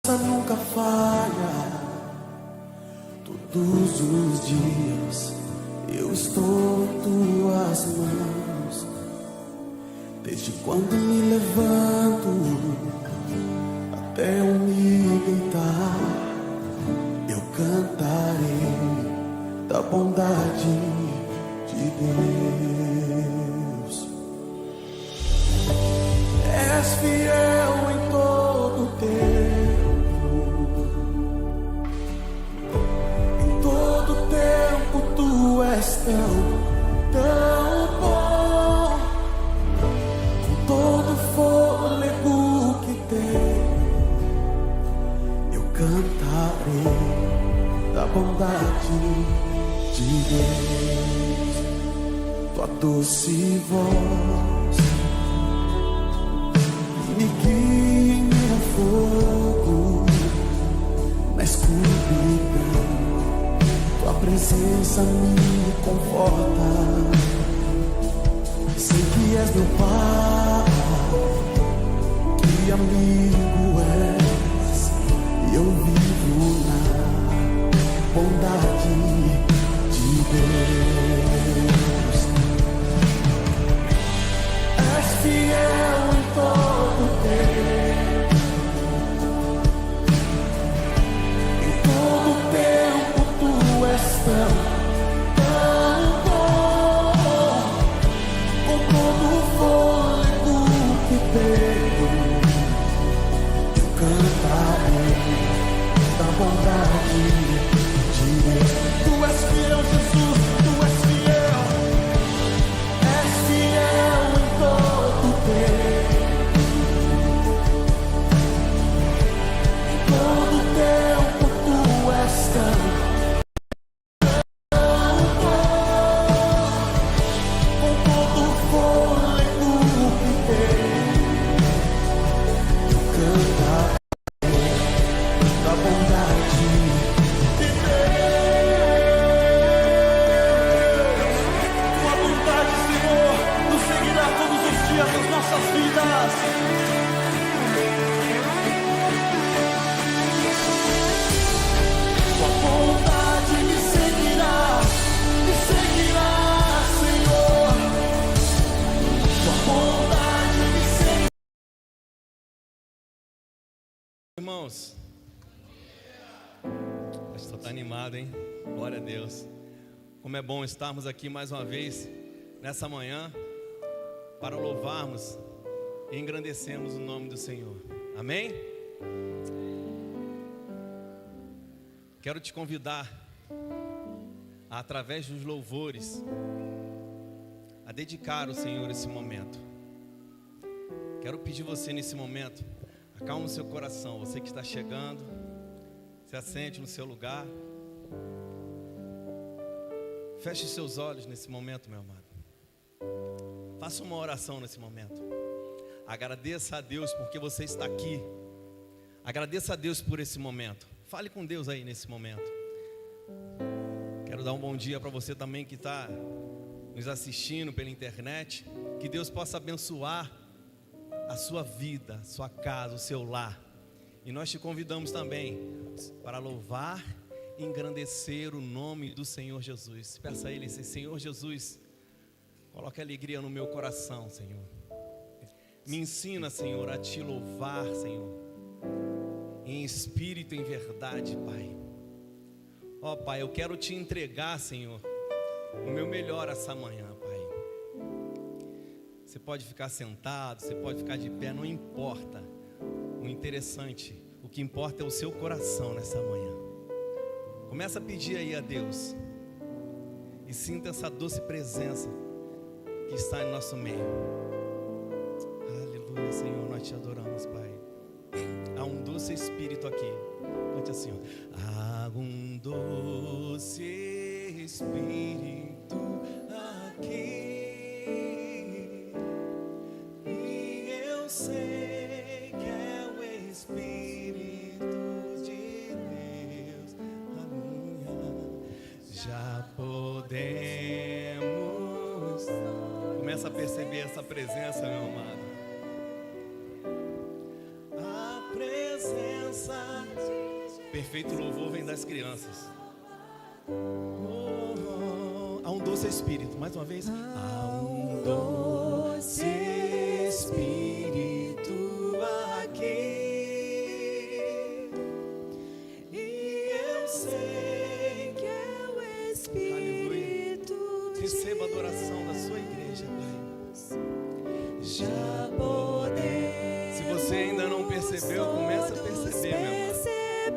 Nunca falha. Todos os dias eu estou em tuas mãos. Desde quando me levanto até eu me deitar, eu cantarei da bondade de Deus. És fiel em todo o tempo. Tu és tão bom, com todo o fôlego que tenho, eu cantarei da bondade de Deus. Tua doce voz me guia em meu fogo, na escuridão. Tua presença me conforta. Sei que és meu Pai, que amigo és, e eu vivo na bondade de Deus. És fiel em todo o tempo, em todo o tempo. Tu és tão bom, com todo o fôlego que tenho, eu cantarei da bondade de Deus. Tu és fiel, Jesus, tu és fiel em todo o tempo, em todo o tempo. Tu és tão irmãos, estou tá animado, hein? Glória a Deus. Como é bom estarmos aqui mais uma vez nessa manhã para louvarmos e engrandecermos o nome do Senhor. Amém? Quero te convidar a, através dos louvores, a dedicar ao Senhor esse momento. Quero pedir você nesse momento, acalma o seu coração. Você que está chegando, se assente no seu lugar. Feche seus olhos nesse momento, meu amado. Faça uma oração nesse momento. Agradeça a Deus porque você está aqui. Agradeça a Deus por esse momento. Fale com Deus aí nesse momento. Quero dar um bom dia para você também que está nos assistindo pela internet. Que Deus possa abençoar a sua vida, a sua casa, o seu lar. E nós te convidamos também para louvar e engrandecer o nome do Senhor Jesus. Peça a Ele, Senhor Jesus, coloque alegria no meu coração, Senhor. Me ensina, Senhor, a te louvar, Senhor, em espírito e em verdade, Pai. Ó Pai, eu quero te entregar, Senhor, o meu melhor essa manhã, Pai. Você pode ficar sentado, você pode ficar de pé, não importa. O interessante, o que importa é o seu coração nessa manhã. Começa a pedir aí a Deus e sinta essa doce presença que está em nosso meio. Aleluia, Senhor, nós te adoramos, Pai. Há um doce Espírito aqui. Cante assim, ó. Há um doce Espírito aqui. Sei que é o Espírito de Deus, aleluia. Já podemos. Começa a perceber essa presença, meu amado. A presença Perfeito louvor vem das crianças. Há um doce espírito. Mais uma vez. Há um doce espírito aqui. E eu sei que é o Espírito. Receba a adoração da sua igreja, Pai. Já podemos. Se você ainda não percebeu, começa a perceber, meu amado.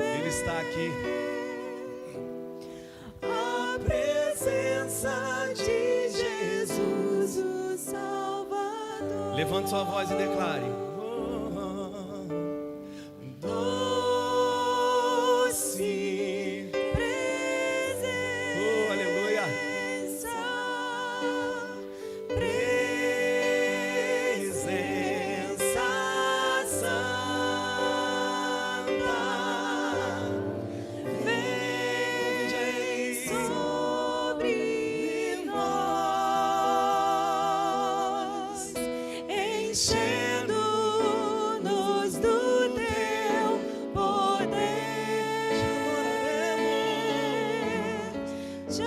Ele está aqui. A presença de Jesus, o Salvador. Levante sua voz e declare. Doce presença. Oh, aleluia. Presença santa. Vem sobre nós, enchendo-nos do teu poder. Te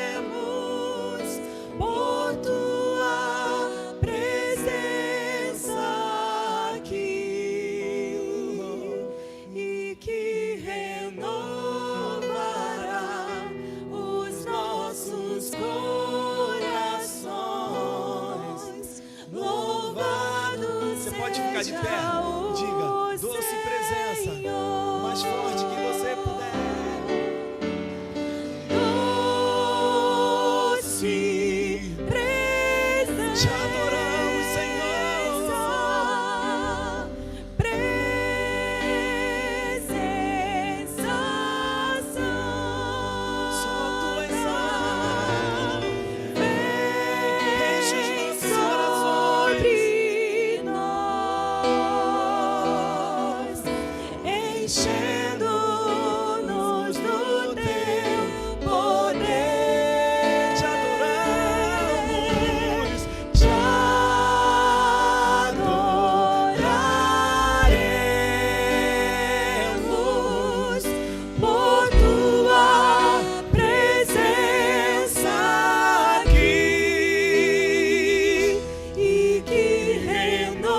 adoraremos por tua presença aqui, e que renovará os nossos corações. Louvado Você pode ficar de seja pé. Diga, o doce presença. Senhor. Mais forte que você puder. Doce presença. Te adoramos, Senhor. Presença Só tu és santa. Enche os Vem nossos corações. sobre nós, enchendo-nos do teu poder. Te adoramos. Te adoraremos por tua presença aqui, e que renovará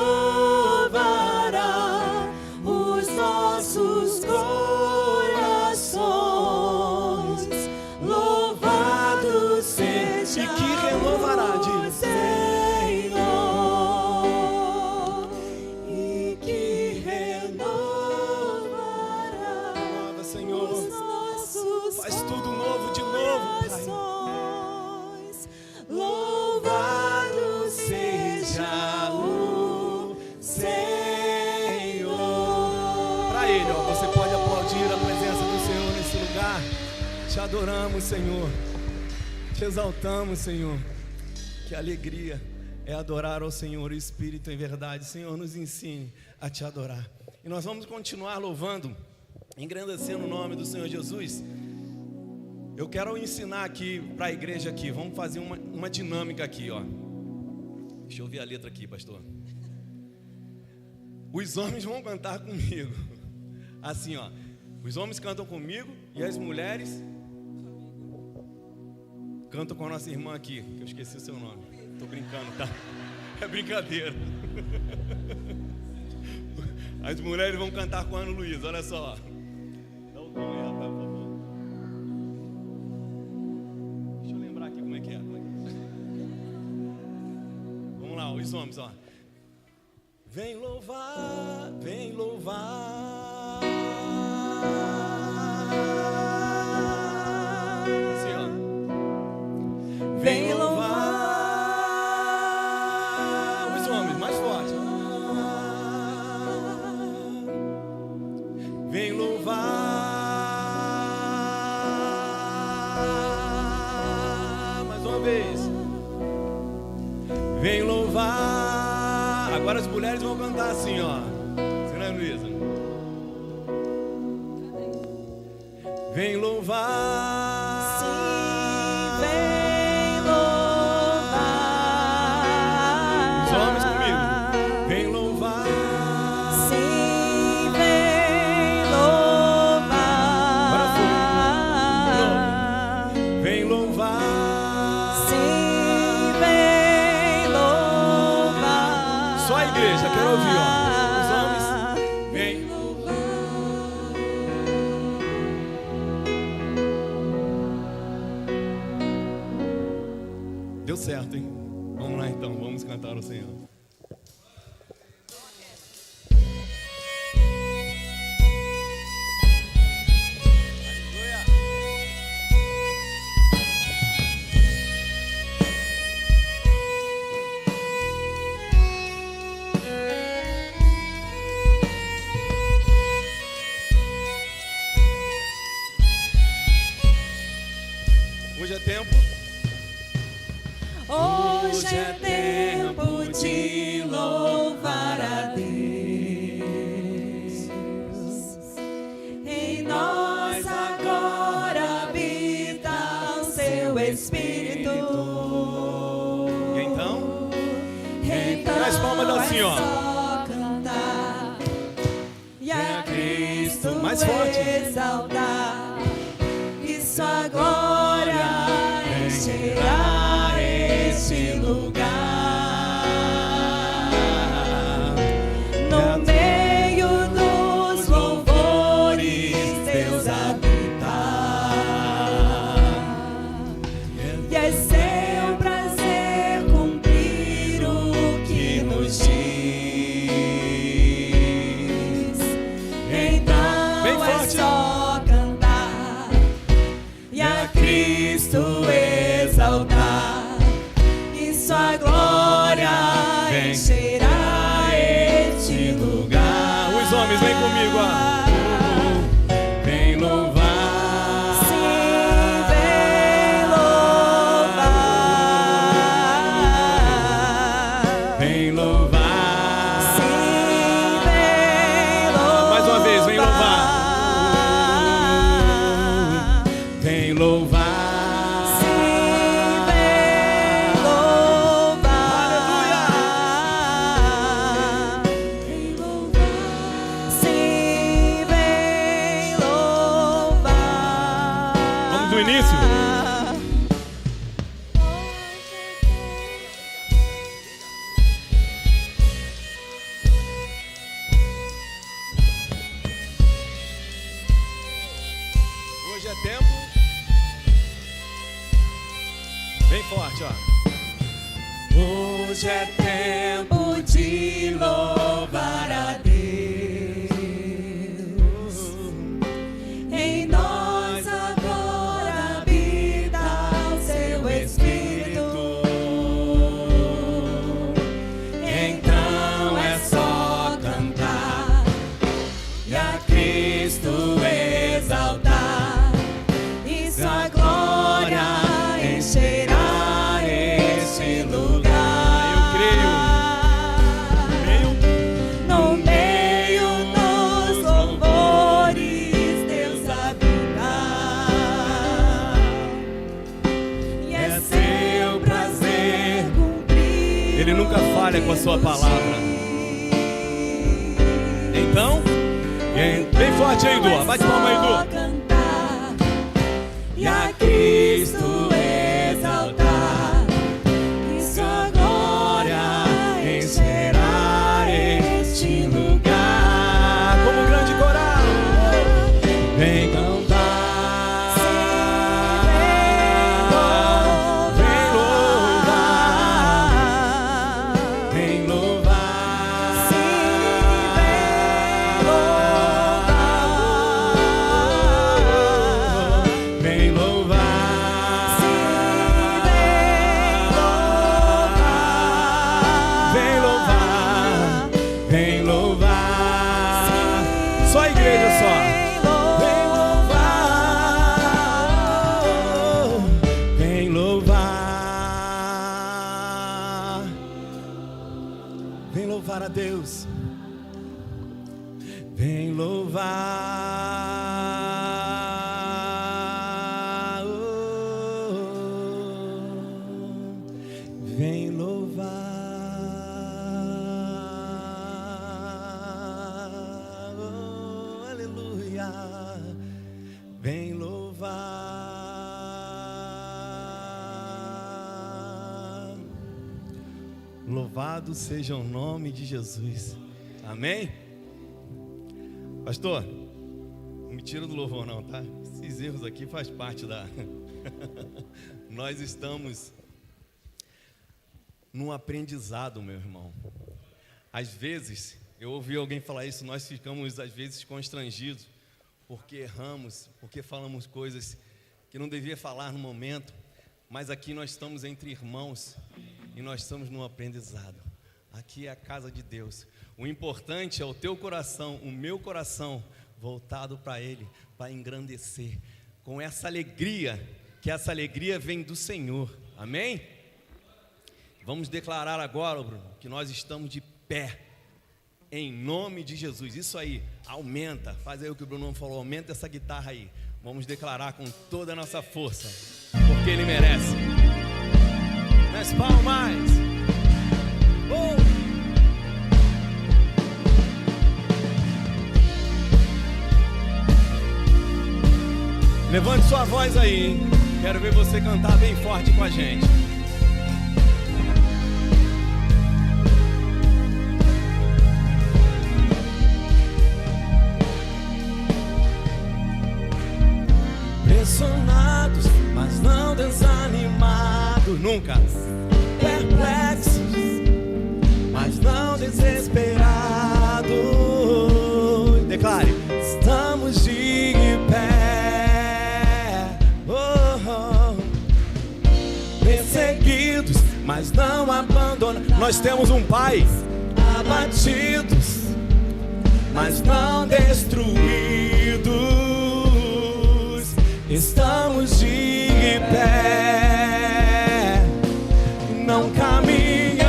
os nossos corações. Louvado seja E que renovará, o diz. Senhor, e que renovará Nova, Senhor. os nossos Faz tudo novo de novo, Pai. corações. Louvado seja o Senhor. Para Ele, ó, você pode aplaudir a presença do Senhor nesse lugar. Te adoramos, Senhor. Te exaltamos, Senhor. Que alegria é adorar ao Senhor, o Espírito em verdade. Senhor, nos ensine a Te adorar. E nós vamos continuar louvando, engrandecendo o nome do Senhor Jesus. Eu quero ensinar aqui para a igreja aqui. Vamos fazer uma dinâmica aqui, ó. Deixa eu ver a letra aqui, pastor. Os homens vão cantar comigo. Assim, ó. Os homens cantam comigo e as mulheres cantam com a nossa irmã aqui, que eu esqueci o seu nome. Tô brincando, tá? É brincadeira. As mulheres vão cantar com a Ana Luísa, olha só. Dá o tom aí, rapaz, por favor. Deixa eu lembrar aqui como é que é. Vamos lá, os homens, ó. Vem louvar, vem louvar. Assim, ó. Vem louvar. Os homens, mais forte. Vem louvar. Mais uma vez. Vem louvar. Agora as mulheres vão cantar assim, ó. Senhora Luísa. Vem louvar. Sim, vem louvar. Os homens comigo. ouvir, ó. Os homens, vem. Deu certo, hein? Vamos lá então, vamos cantar ao Senhor. Hoje é tempo. Hoje é tempo de louvar a Deus. Em nós agora habita o seu Espírito. E então? Então As palmas assim, ó. é só cantar e a Cristo Mais forte. exaltar, e sua glória encherá este lugar. No meio dos louvores Deus habita, e é seu prazer cumprir o que nos diz. Então Bem é forte. só cantar e a Cristo exaltar, e sua glória encherá este lugar. Os homens, vem comigo, ó. Vem louvar. Sim, vem louvar. Vem louvar. Sim, vem louvar. Mais uma vez, vem louvar. Vem louvar. Do início. Hoje é tempo. Bem forte, ó. Hoje é tempo de louvar a Deus. Em nós agora habita o seu Espírito. Então é só cantar e a Cristo exaltar, e sua glória encherá este lugar. Eu creio. No meio dos louvores Deus habita, e é seu prazer cumprir. Ele nunca falha com a sua palavra. Então, bem forte aí, Edu. Bate palma aí, Edu. Cantar e a Cristo exaltar, e sua glória encherá este lugar. Como um grande coral. Vem cantar. Vem louvar. Vem louvar. Vem louvar. Vem louvar. Vem louvar. Só a igreja só. Vem louvar. Vem louvar. Vem louvar a Deus. Vem louvar. Vem louvar. Aleluia. Vem louvar. Louvado seja o nome de Jesus. Amém? Pastor, não me tira do louvor não, tá? Esses erros aqui faz parte da... Nós estamos num aprendizado, meu irmão. Às vezes, eu ouvi alguém falar isso, nós ficamos às vezes constrangidos, porque erramos, porque falamos coisas que não devia falar no momento, mas aqui nós estamos entre irmãos e nós estamos num aprendizado. Aqui é a casa de Deus. O importante é o teu coração, o meu coração voltado para Ele, para engrandecer, com essa alegria, que essa alegria vem do Senhor. Amém? Vamos declarar agora, Bruno, que nós estamos de pé, em nome de Jesus. Isso aí, aumenta, faz aí o que o Bruno falou, aumenta essa guitarra aí. Vamos declarar com toda a nossa força, porque Ele merece. Nas palmas. Levante sua voz aí, hein? Quero ver você cantar bem forte com a gente. Pressionados, mas não desanimados. Nunca. Perplexos, mas não desesperados. Declare: estamos de pé. Perseguidos, mas não abandonados. Nós temos um Pai. Abatidos, mas não destruídos. Estamos de pé. Não caminhamos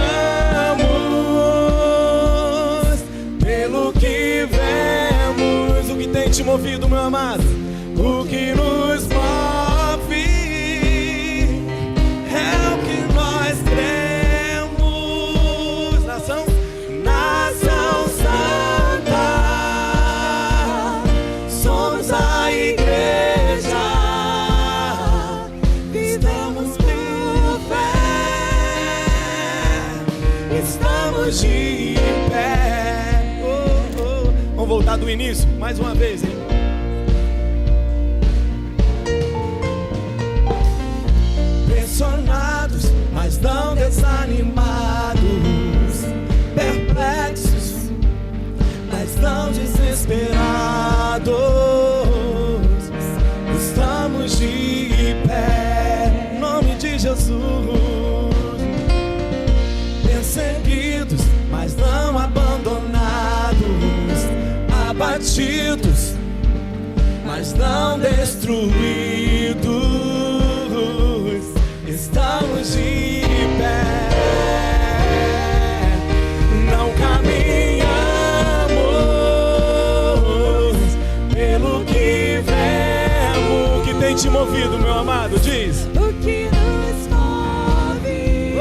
pelo que vemos. O que tem te movido, meu amado? O que nos move é o que nós cremos. Nação Santa, somos a igreja. Estamos por fé, estamos de pé. Vamos voltar do início, mais uma vez, hein? Pressionados, mas não desanimados. Perplexos, mas não desesperados. Estamos de pé, em nome de Jesus. Perseguidos, mas não abandonados. Abatidos, mas não destruídos. Estamos de pé. Não caminhamos pelo que vemos. O que tem te movido, meu amado? Diz. O que nos move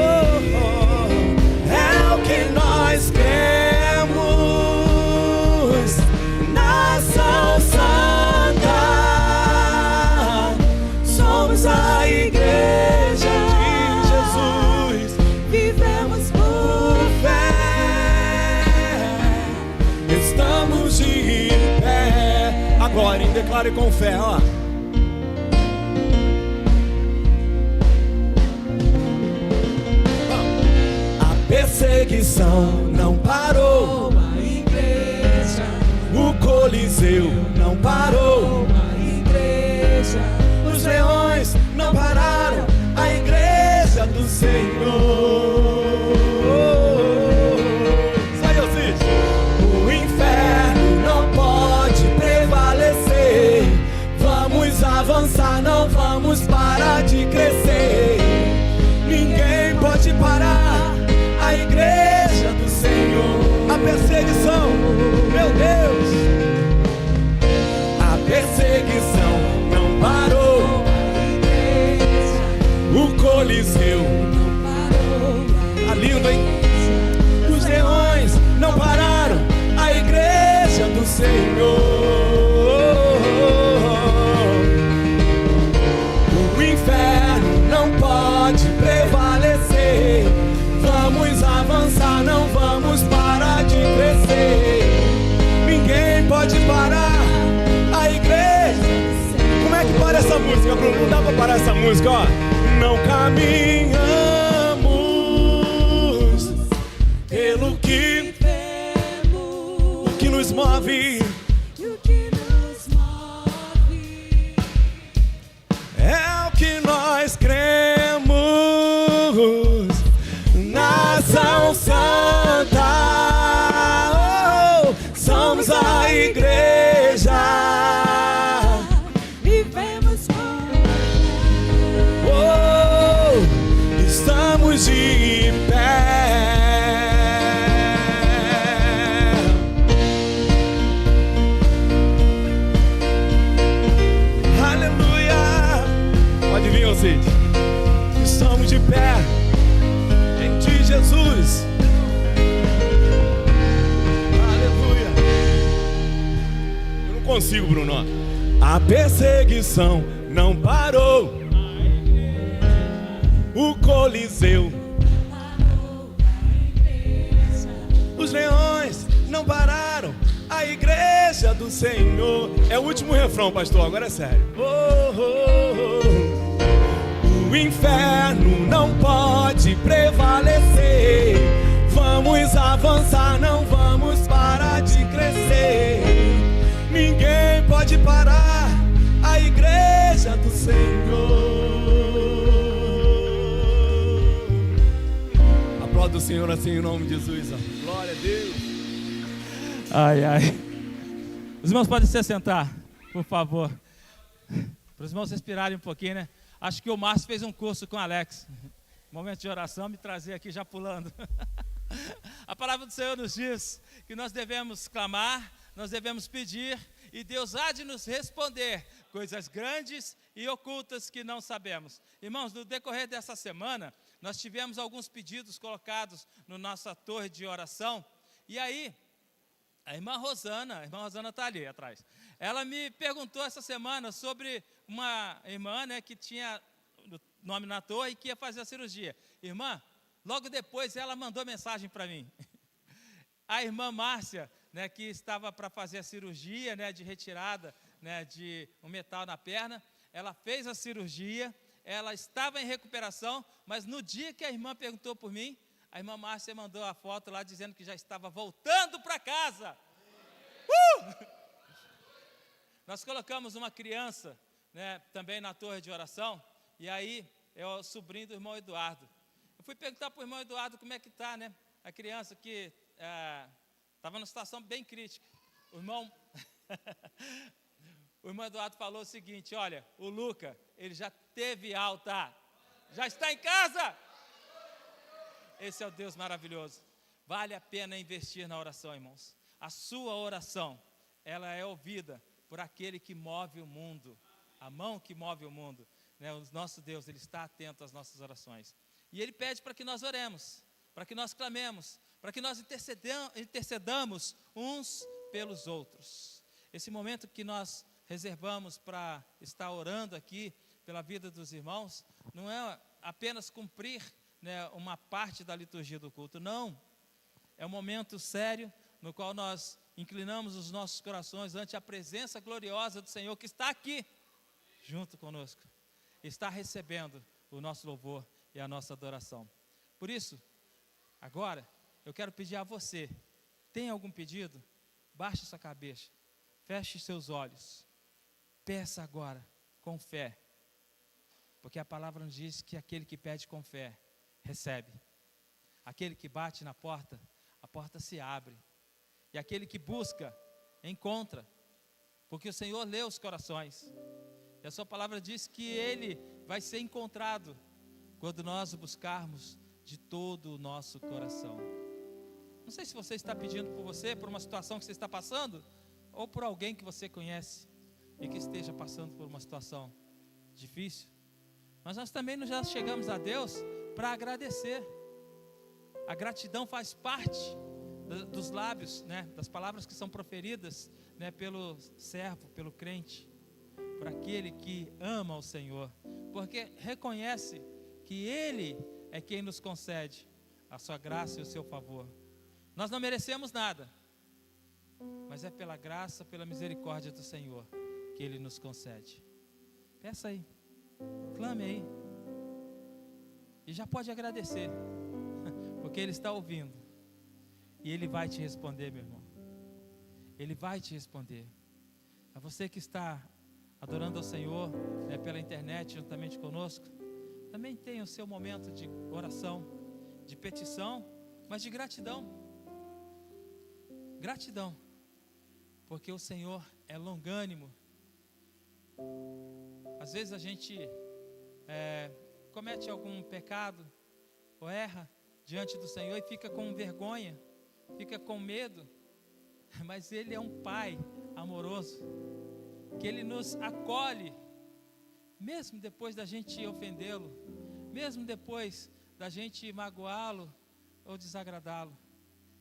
é o que nós cremos. Nação Santa, somos a igreja de Jesus. vivemos por Fé, estamos de pé. Agora, hein? Declare com fé, ó. A perseguição não parou, a igreja. o Coliseu não parou, A igreja. os leões não pararam, a igreja do Senhor. Sai, Ossis. O inferno não pode prevalecer. Vamos avançar, não vamos parar de crescer. Ninguém pode parar a igreja do Senhor. A perseguição, meu Deus, a perseguição não parou, o Coliseu tá lindo, hein? Os leões não pararam, a igreja do Senhor. O inferno não pode prevalecer. Vamos avançar, não vamos parar de crescer. essa música, ó. Não caminhamos pelo que vemos, o que nos move. É o que nós cremos, nação santa, oh, somos a igreja, Vivemos oh, estamos de pé. Pode vir, Cid. Estamos de pé em Ti, Jesus. Aleluia. Eu não consigo, Bruno. A perseguição não parou. O Coliseu. Os leões não pararam. A igreja do Senhor. É o último refrão, pastor. Agora é sério. Oh, oh, oh. O inferno não pode prevalecer. Vamos avançar, não vamos parar de crescer. Ninguém pode parar a igreja do Senhor. Aplauda o Senhor assim em nome de Jesus. Glória a Deus. Ai, ai. Os irmãos podem se sentar, por favor. Para os irmãos respirarem um pouquinho, né? Acho que o Márcio fez um curso com o Alex. Momento de oração, me trazer aqui já pulando. A palavra do Senhor nos diz que nós devemos clamar, nós devemos pedir, e Deus há de nos responder coisas grandes e ocultas que não sabemos. Irmãos, no decorrer dessa semana, nós tivemos alguns pedidos colocados na nossa torre de oração, e aí, a irmã Rosana está ali atrás, ela me perguntou essa semana sobre uma irmã, né, que tinha nome na torre e que ia fazer a cirurgia. Irmã, logo depois ela mandou mensagem para mim. A irmã Márcia, né, que estava para fazer a cirurgia, né, de retirada, né, de um metal na perna, ela fez a cirurgia, ela estava em recuperação, mas no dia que a irmã perguntou por mim, a irmã Márcia mandou a foto lá dizendo que já estava voltando para casa. Nós colocamos uma criança, né, também na torre de oração, e aí é o sobrinho do irmão Eduardo. Eu fui perguntar para o irmão Eduardo como é que está, né, a criança que estava numa situação bem crítica. O irmão Eduardo falou o seguinte: olha, o Luca, ele já teve alta, já está em casa. Esse é o Deus maravilhoso. Vale a pena investir na oração, irmãos. A sua oração, ela é ouvida por aquele que move o mundo, a mão que move o mundo, né? O nosso Deus, Ele está atento às nossas orações. E Ele pede para que nós oremos, para que nós clamemos, para que nós intercedamos uns pelos outros. Esse momento que nós reservamos para estar orando aqui pela vida dos irmãos, não é apenas cumprir, né, uma parte da liturgia do culto, não. É um momento sério no qual nós inclinamos os nossos corações ante a presença gloriosa do Senhor que está aqui, junto conosco, está recebendo o nosso louvor e a nossa adoração. Por isso, agora, eu quero pedir a você, tem algum pedido? Baixe sua cabeça, feche seus olhos, peça agora, com fé, porque a palavra nos diz que aquele que pede com fé, recebe. Aquele que bate na porta, a porta se abre. E aquele que busca, encontra. Porque o Senhor lê os corações. E a sua palavra diz que Ele vai ser encontrado quando nós o buscarmos de todo o nosso coração. Não sei se você está pedindo por você, por uma situação que você está passando, ou por alguém que você conhece e que esteja passando por uma situação difícil. Mas nós também já chegamos a Deus para agradecer. A gratidão faz parte dos lábios, né, das palavras que são proferidas, né, pelo servo, pelo crente, por aquele que ama o Senhor, porque reconhece que Ele é quem nos concede a sua graça e o seu favor. Nós não merecemos nada, mas é pela graça, pela misericórdia do Senhor que Ele nos concede. Peça aí, Clame aí. E já pode agradecer, porque Ele está ouvindo. E Ele vai te responder, meu irmão. Ele vai te responder. A você que está adorando ao Senhor, né, pela internet, juntamente conosco, também tem o seu momento de oração, de petição, mas de gratidão. Gratidão, porque o Senhor é longânimo. Às vezes a gente comete algum pecado ou erra diante do Senhor e fica com vergonha, fica com medo, mas Ele é um Pai amoroso, que Ele nos acolhe, mesmo depois da gente ofendê-lo, mesmo depois da gente magoá-lo ou desagradá-lo.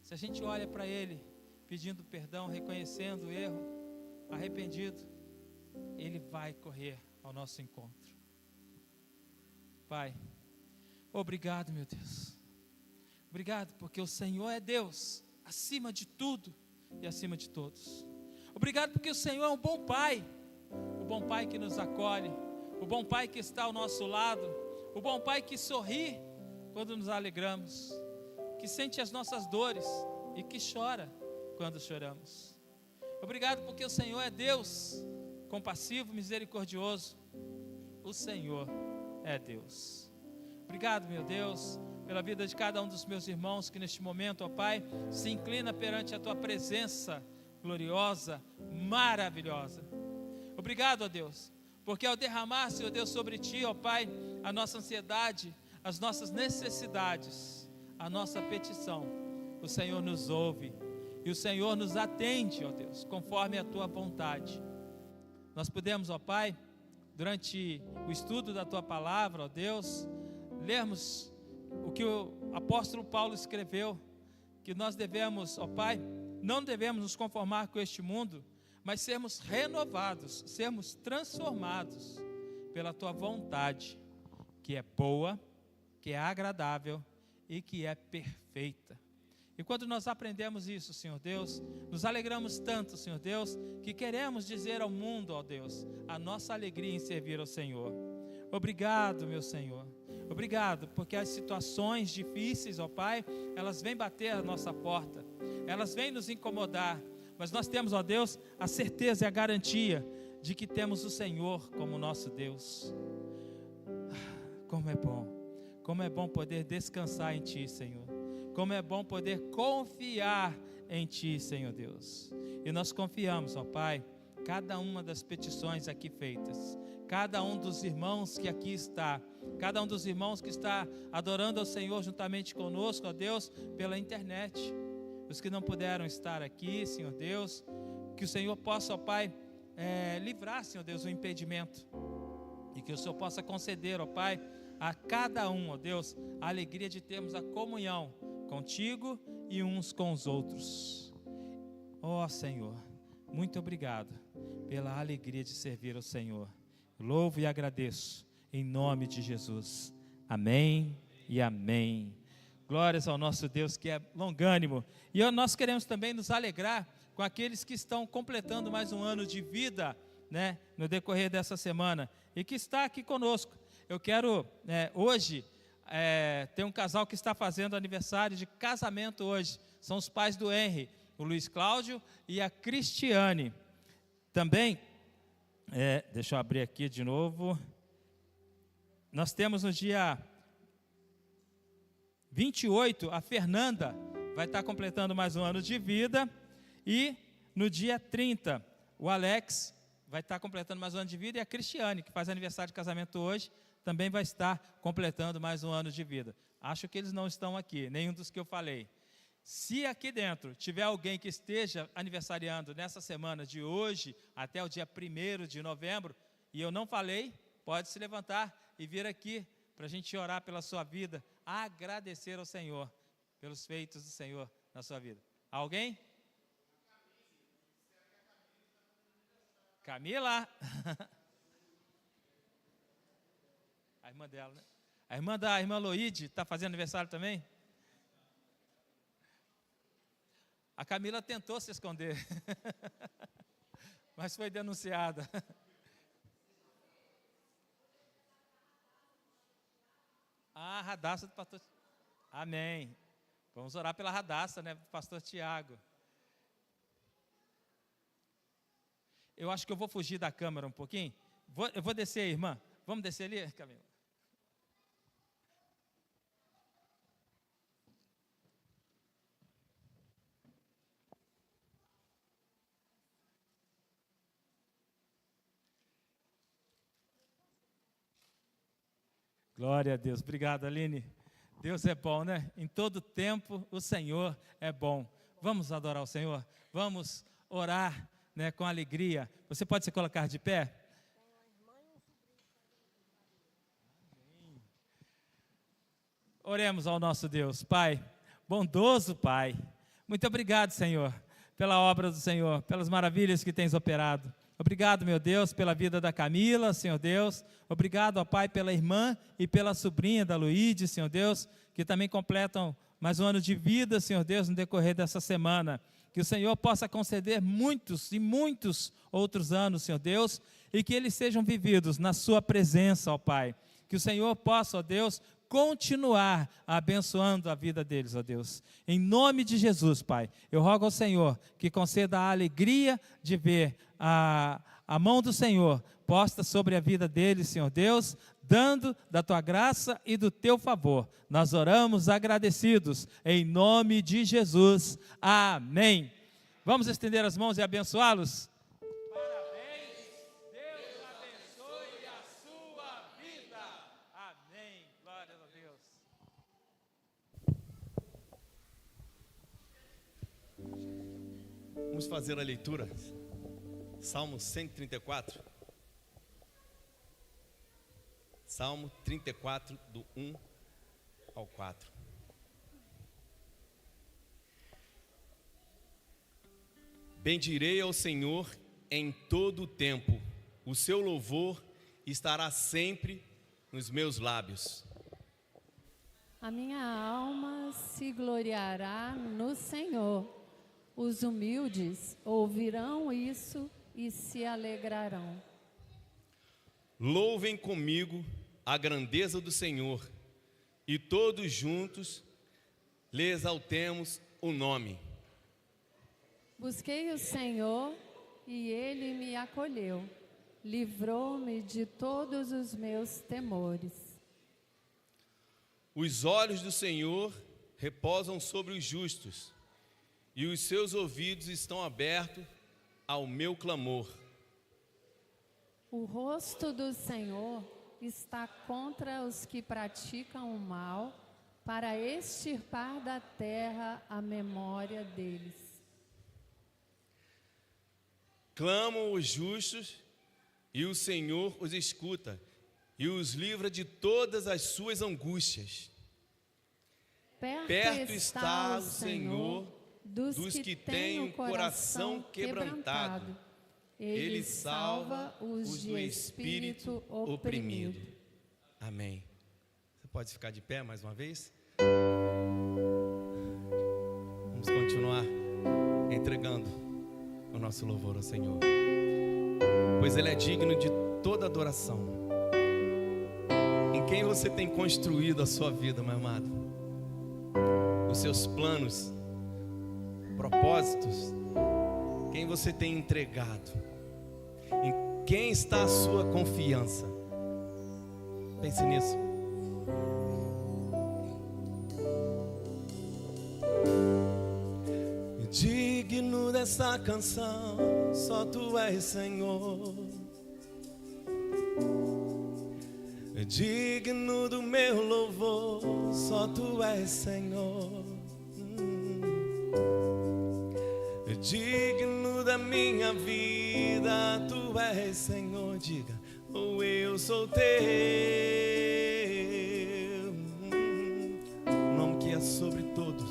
Se a gente olha para Ele pedindo perdão, reconhecendo o erro, arrependido, Ele vai correr ao nosso encontro. Pai, obrigado, meu Deus. Obrigado porque o Senhor é Deus, acima de tudo e acima de todos. Obrigado porque o Senhor é um bom Pai, o bom Pai que nos acolhe, o bom Pai que está ao nosso lado, o bom Pai que sorri quando nos alegramos, que sente as nossas dores e que chora quando choramos. Obrigado porque o Senhor é Deus, compassivo, misericordioso. O Senhor é Deus. Obrigado, meu Deus, pela vida de cada um dos meus irmãos que neste momento, ó Pai, se inclina perante a Tua presença gloriosa, maravilhosa. Obrigado, ó Deus, porque ao derramar-se, ó Deus, sobre Ti, ó Pai, a nossa ansiedade, as nossas necessidades, a nossa petição, o Senhor nos ouve e o Senhor nos atende, ó Deus, conforme a Tua vontade. Nós podemos, ó Pai, durante o estudo da Tua palavra, ó Deus, lermos o que o apóstolo Paulo escreveu, que nós devemos, ó Pai, não devemos nos conformar com este mundo, mas sermos renovados, sermos transformados pela Tua vontade, que é boa, que é agradável e que é perfeita. E quando nós aprendemos isso, Senhor Deus, nos alegramos tanto, Senhor Deus, que queremos dizer ao mundo, ó Deus, a nossa alegria em servir ao Senhor. Obrigado, meu Senhor. Obrigado, porque as situações difíceis, ó Pai, elas vêm bater a nossa porta, elas vêm nos incomodar, mas nós temos, ó Deus, a certeza e a garantia de que temos o Senhor como nosso Deus. Como é bom poder descansar em Ti, Senhor. Como é bom poder confiar em Ti, Senhor Deus. E nós confiamos, ó Pai, cada uma das petições aqui feitas, cada um dos irmãos que aqui está, cada um dos irmãos que está adorando ao Senhor juntamente conosco, ó Deus, pela internet. Os que não puderam estar aqui, Senhor Deus, que o Senhor possa, ó Pai, livrar, Senhor Deus, o impedimento. E que o Senhor possa conceder, ó Pai, a cada um, ó Deus, a alegria de termos a comunhão contigo e uns com os outros. Ó Senhor, muito obrigado pela alegria de servir ao Senhor. Louvo e agradeço em nome de Jesus. Amém e amém. Glórias ao nosso Deus que é longânimo. E nós queremos também nos alegrar com aqueles que estão completando mais um ano de vida, né, no decorrer dessa semana e que está aqui conosco. Eu quero hoje tem um casal que está fazendo aniversário de casamento hoje. São os pais do Henry, o Luiz Cláudio e a Cristiane. Também, deixa eu abrir aqui de novo. Nós temos no dia 28, a Fernanda vai estar completando mais um ano de vida. E no dia 30, o Alex vai estar completando mais um ano de vida. E a Cristiane, que faz aniversário de casamento hoje, também vai estar completando mais um ano de vida. Acho que eles não estão aqui, nenhum dos que eu falei. Se aqui dentro tiver alguém que esteja aniversariando nessa semana de hoje até o dia 1º de novembro, e eu não falei, pode se levantar e vir aqui para a gente orar pela sua vida, agradecer ao Senhor pelos feitos do Senhor na sua vida. Alguém? Camila. A irmã dela, né? A irmã Loide está fazendo aniversário também? A Camila tentou se esconder, mas foi denunciada. Ah, a Radassa do pastor. Amém. Vamos orar pela Radassa, né, do pastor Tiago. Eu acho que eu vou fugir da câmera um pouquinho. Eu vou descer aí, irmã. Vamos descer ali, Camila? Glória a Deus. Obrigado, Aline. Deus é bom, né? Em todo tempo o Senhor é bom. Vamos adorar o Senhor? Vamos orar, né, com alegria. Você pode se colocar de pé? Oremos ao nosso Deus. Pai, bondoso Pai, muito obrigado, Senhor, pela obra do Senhor, pelas maravilhas que tens operado. Obrigado, meu Deus, pela vida da Camila, Senhor Deus. Obrigado, ó Pai, pela irmã e pela sobrinha da Luíde, Senhor Deus, que também completam mais um ano de vida, Senhor Deus, no decorrer dessa semana. Que o Senhor possa conceder muitos e muitos outros anos, Senhor Deus, e que eles sejam vividos na sua presença, ó Pai. Que o Senhor possa, ó Deus, continuar abençoando a vida deles, ó Deus. Em nome de Jesus, Pai, eu rogo ao Senhor que conceda a alegria de ver a mão do Senhor posta sobre a vida deles, Senhor Deus, dando da tua graça e do teu favor. Nós oramos agradecidos, em nome de Jesus. Amém. Vamos estender as mãos e abençoá-los? Parabéns, Deus abençoe a sua vida. Amém. Glória a Deus. Vamos fazer a leitura. Salmo 134. Salmo 34, do 1 ao 4. Bendirei ao Senhor em todo o tempo, o seu louvor estará sempre nos meus lábios. A minha alma se gloriará no Senhor. Os humildes ouvirão isso e se alegrarão. Louvem comigo a grandeza do Senhor, e todos juntos lhe exaltemos o nome. Busquei o Senhor e Ele me acolheu, livrou-me de todos os meus temores. Os olhos do Senhor repousam sobre os justos, e os seus ouvidos estão abertos ao meu clamor. O rosto do Senhor está contra os que praticam o mal, para extirpar da terra a memória deles. Clamam os justos, e o Senhor os escuta, e os livra de todas as suas angústias. Perto está o Senhor dos que têm o coração quebrantado. Ele salva os de espírito oprimido. Amém. Você pode ficar de pé mais uma vez? Vamos continuar entregando o nosso louvor ao Senhor, pois Ele é digno de toda adoração. Em quem você tem construído a sua vida, meu amado? Os seus planos, propósitos, quem você tem entregado? Em quem está a sua confiança? Pense nisso. Digno dessa canção, só Tu és, Senhor. Digno do meu louvor, só Tu és, Senhor. Digno da minha vida, Tu és, Senhor. Diga, oh, eu sou Teu. O nome que é sobre todos.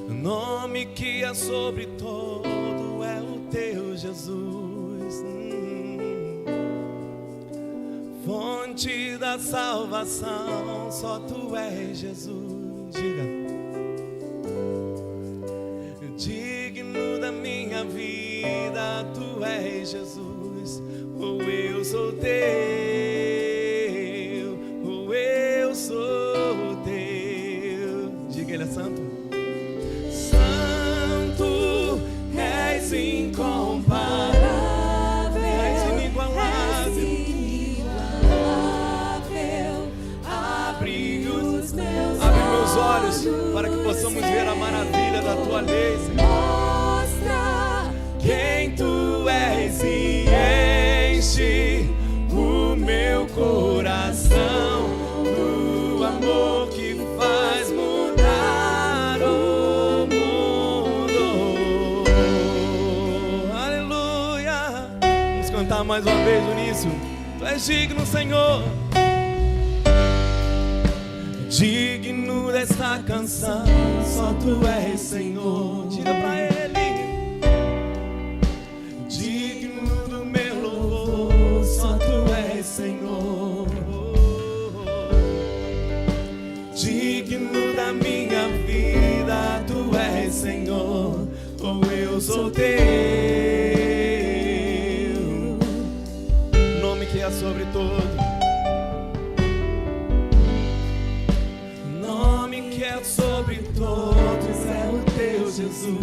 O nome que é sobre todo é o Teu, Jesus. Fonte da salvação, só Tu és, Jesus. Diga. Digno da minha vida, Tu és, Jesus, ou eu sou Teu. olhos para que possamos ver a maravilha da tua lei, Senhor. Mostra quem tu és e enche o meu coração do amor que faz mudar o mundo. Aleluia. Vamos cantar mais uma vez o início. Tu és digno, Senhor. Digno desta canção, só tu és, Senhor. Diga pra Ele. Digno do meu louvor, só tu és, Senhor. Digno da minha vida, tu és, Senhor. Ou eu sou teu. Nome que é sobre todo. Que é sobre todos, é o teu Jesus,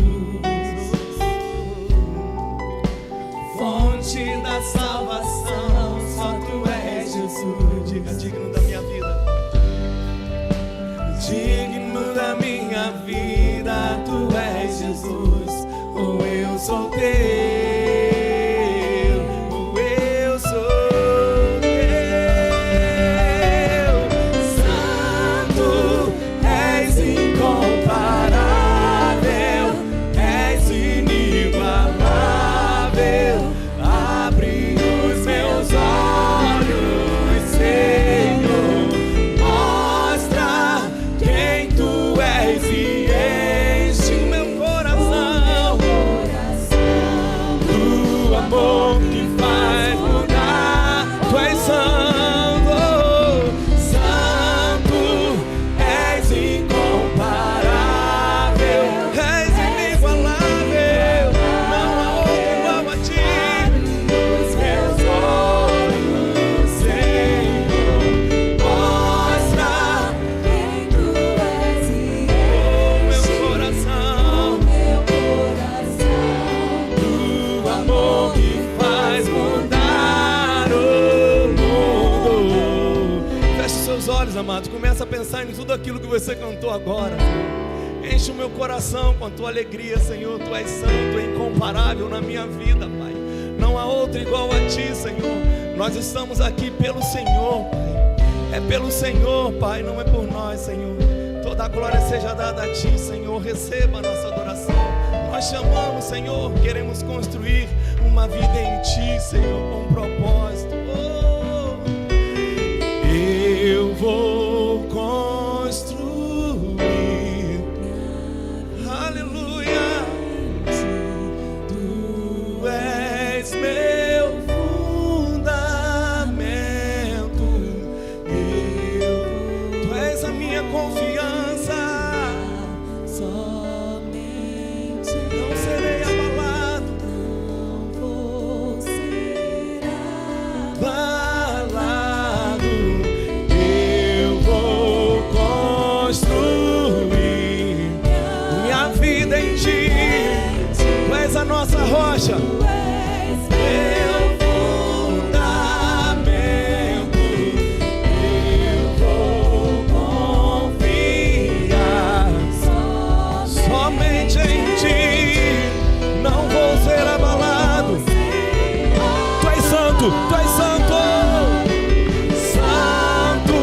fonte da salvação, só tu és, Jesus. Diga, digno da minha vida. Digno da minha vida, tu és, Jesus. Ou eu sou teu, ou eu sou. Amado, começa a pensar em tudo aquilo que você cantou agora. Enche o meu coração com a tua alegria, Senhor. Tu és santo, é incomparável na minha vida, Pai. Não há outro igual a ti, Senhor. Nós estamos aqui pelo Senhor, Pai. É pelo Senhor, Pai, não é por nós, Senhor. Toda a glória seja dada a ti, Senhor. Receba a nossa adoração. Nós chamamos, Senhor, queremos construir uma vida em ti, Senhor, com um propósito. Eu vou construir, aleluia. tu és meu fundamento, Tu és a minha confiança. somente Não serei abalado. não vou ser abalado. A nossa rocha, Tu és meu fundamento, eu vou confiar somente em ti, não vou ser abalado. Tu és santo, tu és santo, santo,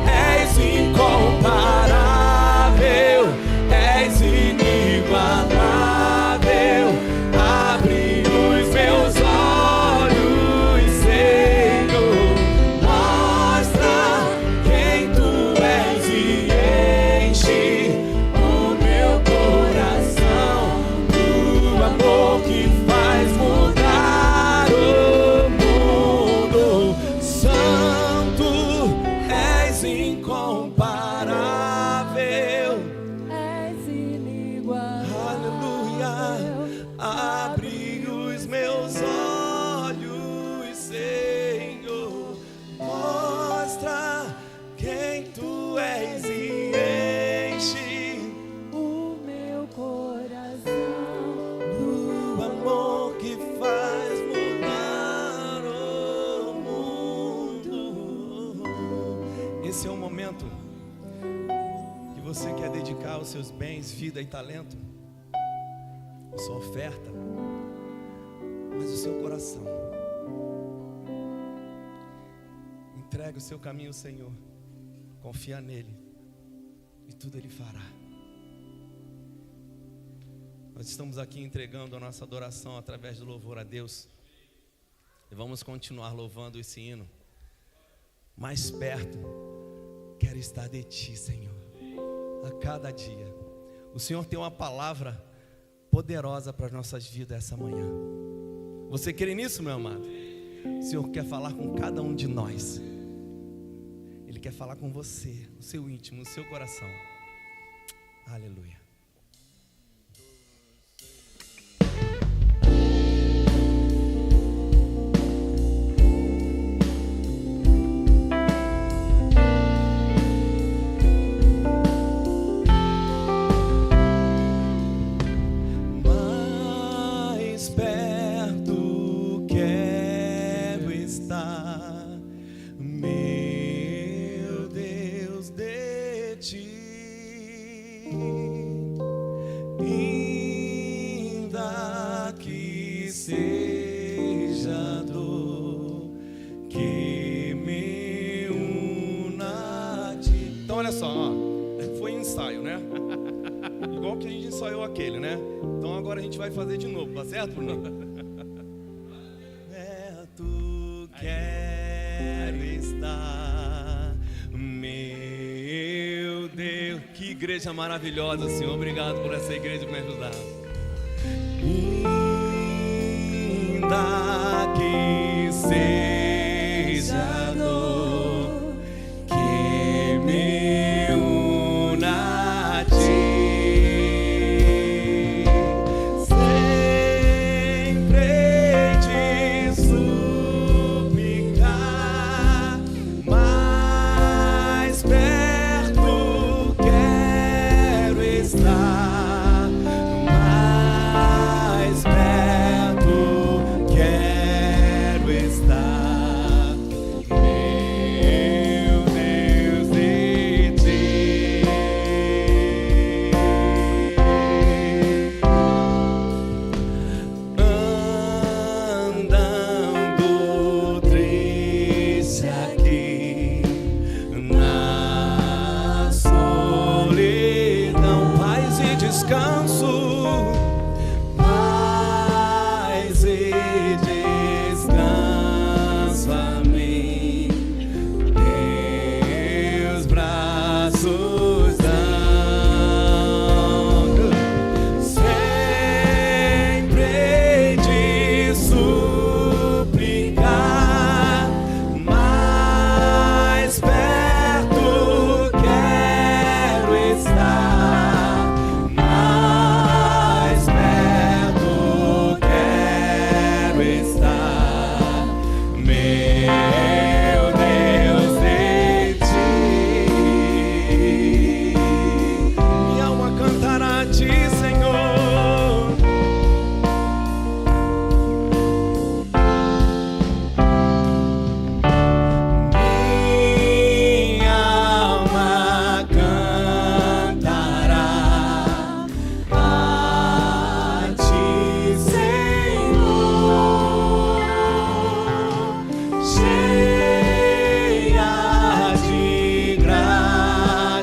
és incomparável, és inigualável. abre os meus olhos, Senhor, mostra quem Tu és e enche o meu coração do amor que faz mudar o mundo. Esse é o momento que você quer dedicar os seus bens, vida e talento, a sua oferta, mas o seu coração, entregue o seu caminho ao Senhor, confia nele e tudo Ele fará. Nós estamos aqui entregando a nossa adoração através do louvor a Deus, e vamos continuar louvando esse hino. Mais perto quero estar de Ti, Senhor, a cada dia. O Senhor tem uma palavra poderosa para as nossas vidas essa manhã. Você crê nisso, meu amado? O Senhor quer falar com cada um de nós. Ele quer falar com você, o seu íntimo, o seu coração. Aleluia. Mais perto quero estar, meu Deus, de Ti, ainda que seja dor que me una a Ti. Então olha só, ó, foi ensaio, né? Igual que a gente ensaiou aquele, né? Então agora a gente vai fazer de novo, tá certo, Bruno? Perto quero estar, meu Deus. Que igreja maravilhosa, Senhor. Obrigado por essa igreja que me ajudar. Ainda que seja dor que me una a Ti, sempre te suplicar, mais perto quero estar, mais perto quero estar, meu Deus, de Ti. Andando triste aqui na solidão, paz e descanso, paz e descanso a mim, Teus braços dão, sempre te suplicar, mais perto quero estar, mais perto quero estar, meu Deus, de Ti. Minha alma cantará a Ti, Senhor. Minha alma cantará a Ti, Senhor, cheia de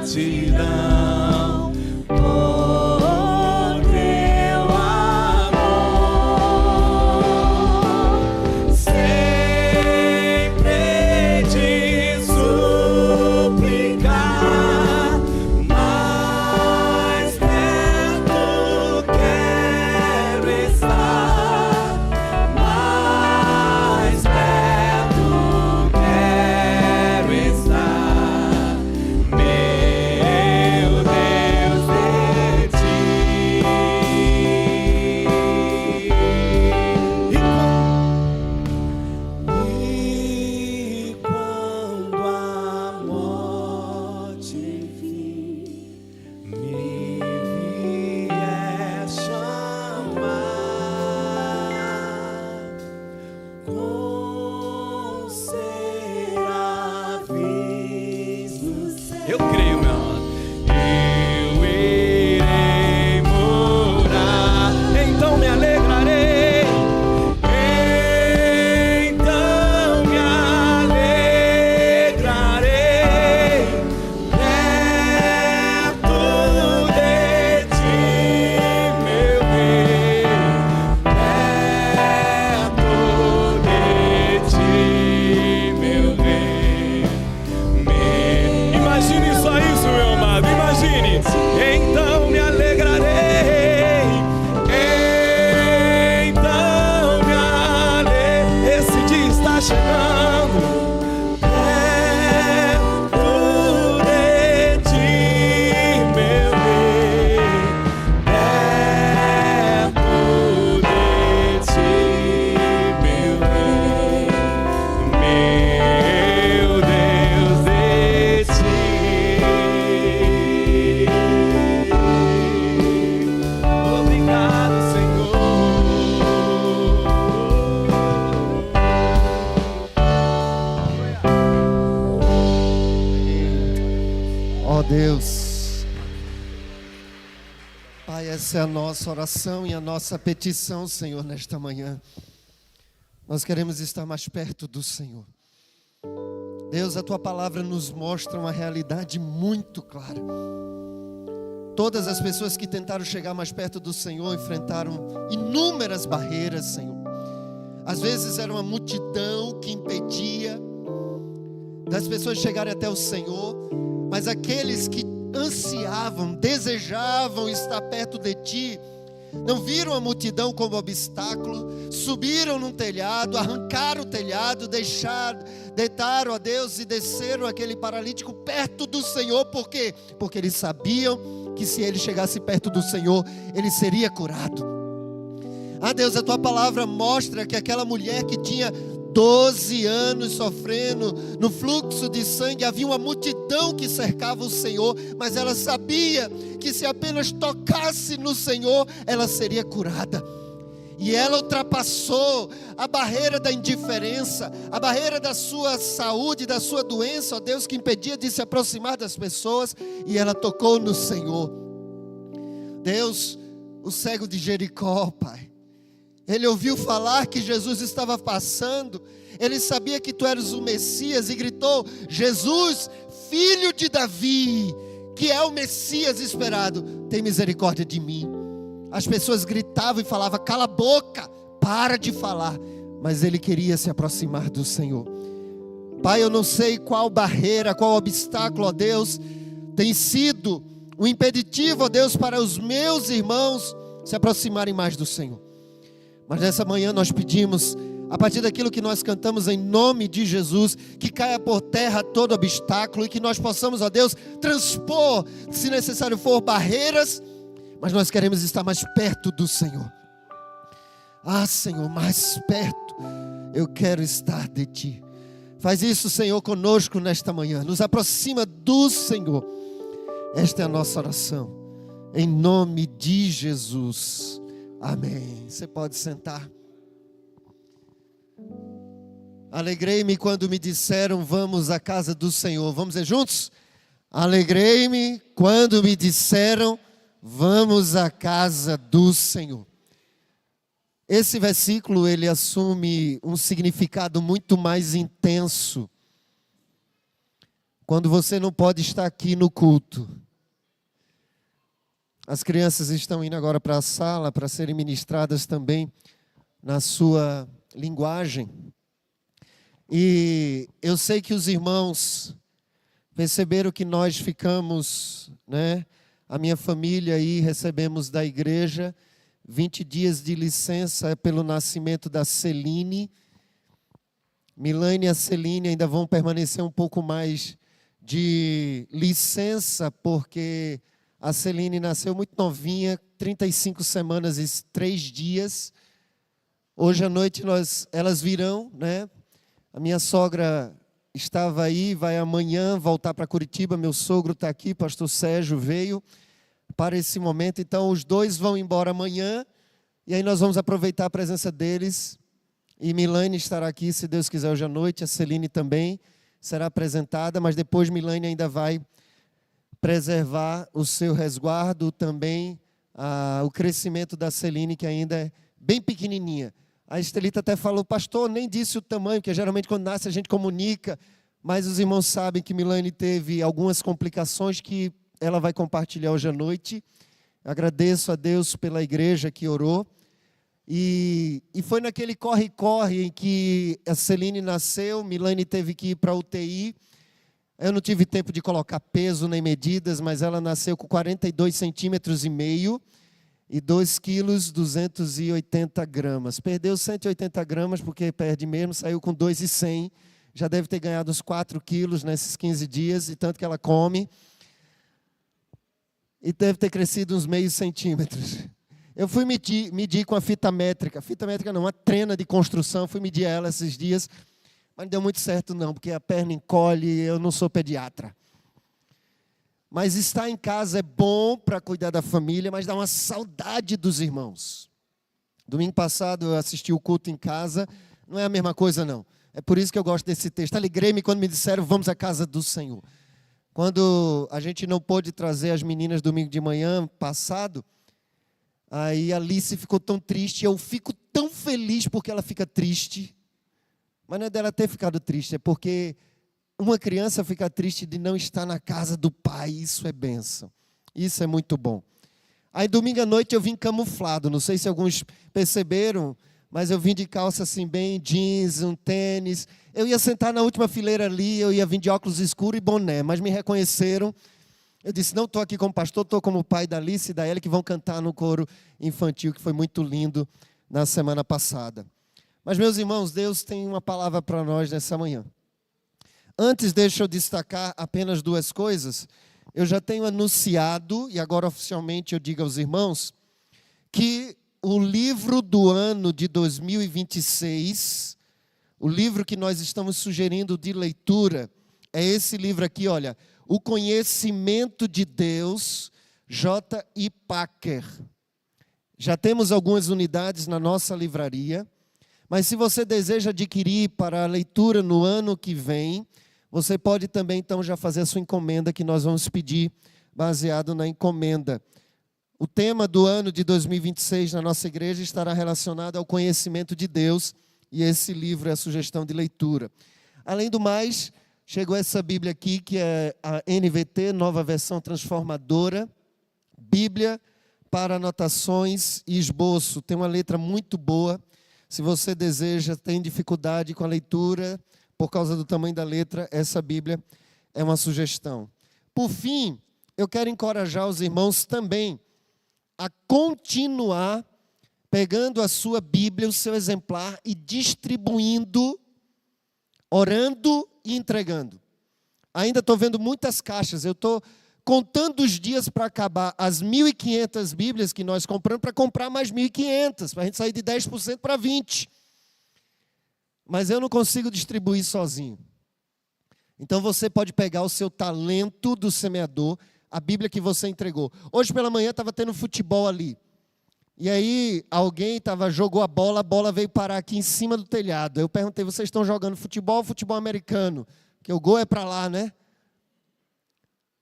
gratidão por Teu amor, sempre te suplicar, mais perto quero estar, mais perto quero estar, meu Deus. Pai, essa é a nossa oração e a nossa petição, Senhor, nesta manhã. Nós queremos estar mais perto do Senhor. Deus, a Tua palavra nos mostra uma realidade muito clara. Todas as pessoas que tentaram chegar mais perto do Senhor enfrentaram inúmeras barreiras, Senhor. Às vezes era uma multidão que impedia das pessoas chegarem até o Senhor, mas aqueles que ansiavam, desejavam estar perto de Ti, não viram a multidão como obstáculo, subiram num telhado, arrancaram o telhado, deitaram a Deus e desceram aquele paralítico perto do Senhor. Por quê? Porque eles sabiam que se ele chegasse perto do Senhor, ele seria curado. Ah, Deus, a Tua palavra mostra que aquela mulher que tinha 12 anos sofrendo no fluxo de sangue, havia uma multidão que cercava o Senhor, mas ela sabia que se apenas tocasse no Senhor, ela seria curada. E ela ultrapassou a barreira da indiferença, a barreira da sua saúde, da sua doença, ó Deus, que impedia de se aproximar das pessoas, e ela tocou no Senhor. Deus, o cego de Jericó, Pai, ele ouviu falar que Jesus estava passando, ele sabia que Tu eras o Messias e gritou: Jesus, filho de Davi, que é o Messias esperado, tem misericórdia de mim. As pessoas gritavam e falavam: cala a boca, para de falar. Mas ele queria se aproximar do Senhor. Pai, eu não sei qual barreira, qual obstáculo, ó Deus, tem sido o impeditivo, ó Deus, para os meus irmãos se aproximarem mais do Senhor. Mas nessa manhã nós pedimos, a partir daquilo que nós cantamos em nome de Jesus, que caia por terra todo obstáculo e que nós possamos, ó Deus, transpor, se necessário for, barreiras, mas nós queremos estar mais perto do Senhor. Ah, Senhor, mais perto, eu quero estar de Ti. Faz isso, Senhor, conosco nesta manhã, nos aproxima do Senhor. Esta é a nossa oração, em nome de Jesus. Amém. Você pode sentar. Alegrei-me quando me disseram: vamos à casa do Senhor. Vamos dizer juntos? Alegrei-me quando me disseram: vamos à casa do Senhor. Esse versículo, ele assume um significado muito mais intenso. Quando você não pode estar aqui no culto. As crianças estão indo agora para a sala para serem ministradas também na sua linguagem. E eu sei que os irmãos perceberam que nós ficamos, né? A minha família aí recebemos da igreja 20 dias de licença pelo nascimento da Celine. Milane e a Celine ainda vão permanecer um pouco mais de licença, porque a Celine nasceu muito novinha, 35 semanas e 3 dias. Hoje à noite elas virão, né? A minha sogra estava aí, vai amanhã voltar para Curitiba. Meu sogro está aqui, pastor Sérgio veio para esse momento. Então os dois vão embora amanhã. E aí nós vamos aproveitar a presença deles. E Milane estará aqui, se Deus quiser, hoje à noite. A Celine também será apresentada, mas depois Milane ainda vai preservar o seu resguardo, também o crescimento da Celine, que ainda é bem pequenininha. A Estelita até falou: pastor, nem disse o tamanho, que geralmente quando nasce a gente comunica, mas os irmãos sabem que Milane teve algumas complicações que ela vai compartilhar hoje à noite. Agradeço a Deus pela igreja que orou. E foi naquele corre-corre em que a Celine nasceu, Milane teve que ir para a UTI. Eu não tive tempo de colocar peso nem medidas, mas ela nasceu com 42 centímetros e meio e 2 quilos 280 gramas. Perdeu 180 gramas, porque perde mesmo, saiu com 2,100. Já deve ter ganhado uns 4 quilos nesses 15 dias, e tanto que ela come. E deve ter crescido uns meio centímetros. Eu fui medir com a fita métrica. Fita métrica não, uma trena de construção. Fui medir ela esses dias. Mas não deu muito certo não, porque a perna encolhe, eu não sou pediatra. Mas estar em casa é bom para cuidar da família, mas dá uma saudade dos irmãos. Domingo passado eu assisti o culto em casa, não é a mesma coisa não. É por isso que eu gosto desse texto. Alegrei-me quando me disseram: vamos à casa do Senhor. Quando a gente não pôde trazer as meninas domingo de manhã passado, aí a Alice ficou tão triste, eu fico tão feliz porque ela fica triste. Mas não é dela ter ficado triste, é porque uma criança fica triste de não estar na casa do pai, isso é bênção. Isso é muito bom. Aí domingo à noite eu vim camuflado, não sei se alguns perceberam, mas eu vim de calça assim bem, jeans, um tênis. Eu ia sentar na última fileira ali, eu ia vir de óculos escuros e boné, mas me reconheceram. Eu disse, não estou aqui como pastor, estou como pai da Alice e da Ellie, que vão cantar no coro infantil, que foi muito lindo na semana passada. Mas, meus irmãos, Deus tem uma palavra para nós nessa manhã. Antes, deixa eu destacar apenas duas coisas. Eu já tenho anunciado, e agora oficialmente eu digo aos irmãos, que o livro do ano de 2026, o livro que nós estamos sugerindo de leitura, é esse livro aqui, olha, O Conhecimento de Deus, J.I. Packer. Já temos algumas unidades na nossa livraria, mas se você deseja adquirir para a leitura no ano que vem, você pode também, então, já fazer a sua encomenda, que nós vamos pedir baseado na encomenda. O tema do ano de 2026 na nossa igreja estará relacionado ao conhecimento de Deus, e esse livro é a sugestão de leitura. Além do mais, chegou essa Bíblia aqui, que é a NVT, Nova Versão Transformadora, Bíblia para anotações e esboço. Tem uma letra muito boa. Se você deseja, tem dificuldade com a leitura, por causa do tamanho da letra, essa Bíblia é uma sugestão. Por fim, eu quero encorajar os irmãos também a continuar pegando a sua Bíblia, o seu exemplar, e distribuindo, orando e entregando. Ainda estou vendo muitas caixas, eu estou contando os dias para acabar as 1.500 Bíblias que nós compramos, para comprar mais 1.500, para a gente sair de 10% para 20%. Mas eu não consigo distribuir sozinho. Então você pode pegar o seu talento do semeador, a Bíblia que você entregou. Hoje pela manhã estava tendo futebol ali. E aí alguém jogou a bola veio parar aqui em cima do telhado. Eu perguntei, vocês estão jogando futebol ou futebol americano? Porque o gol é para lá, né?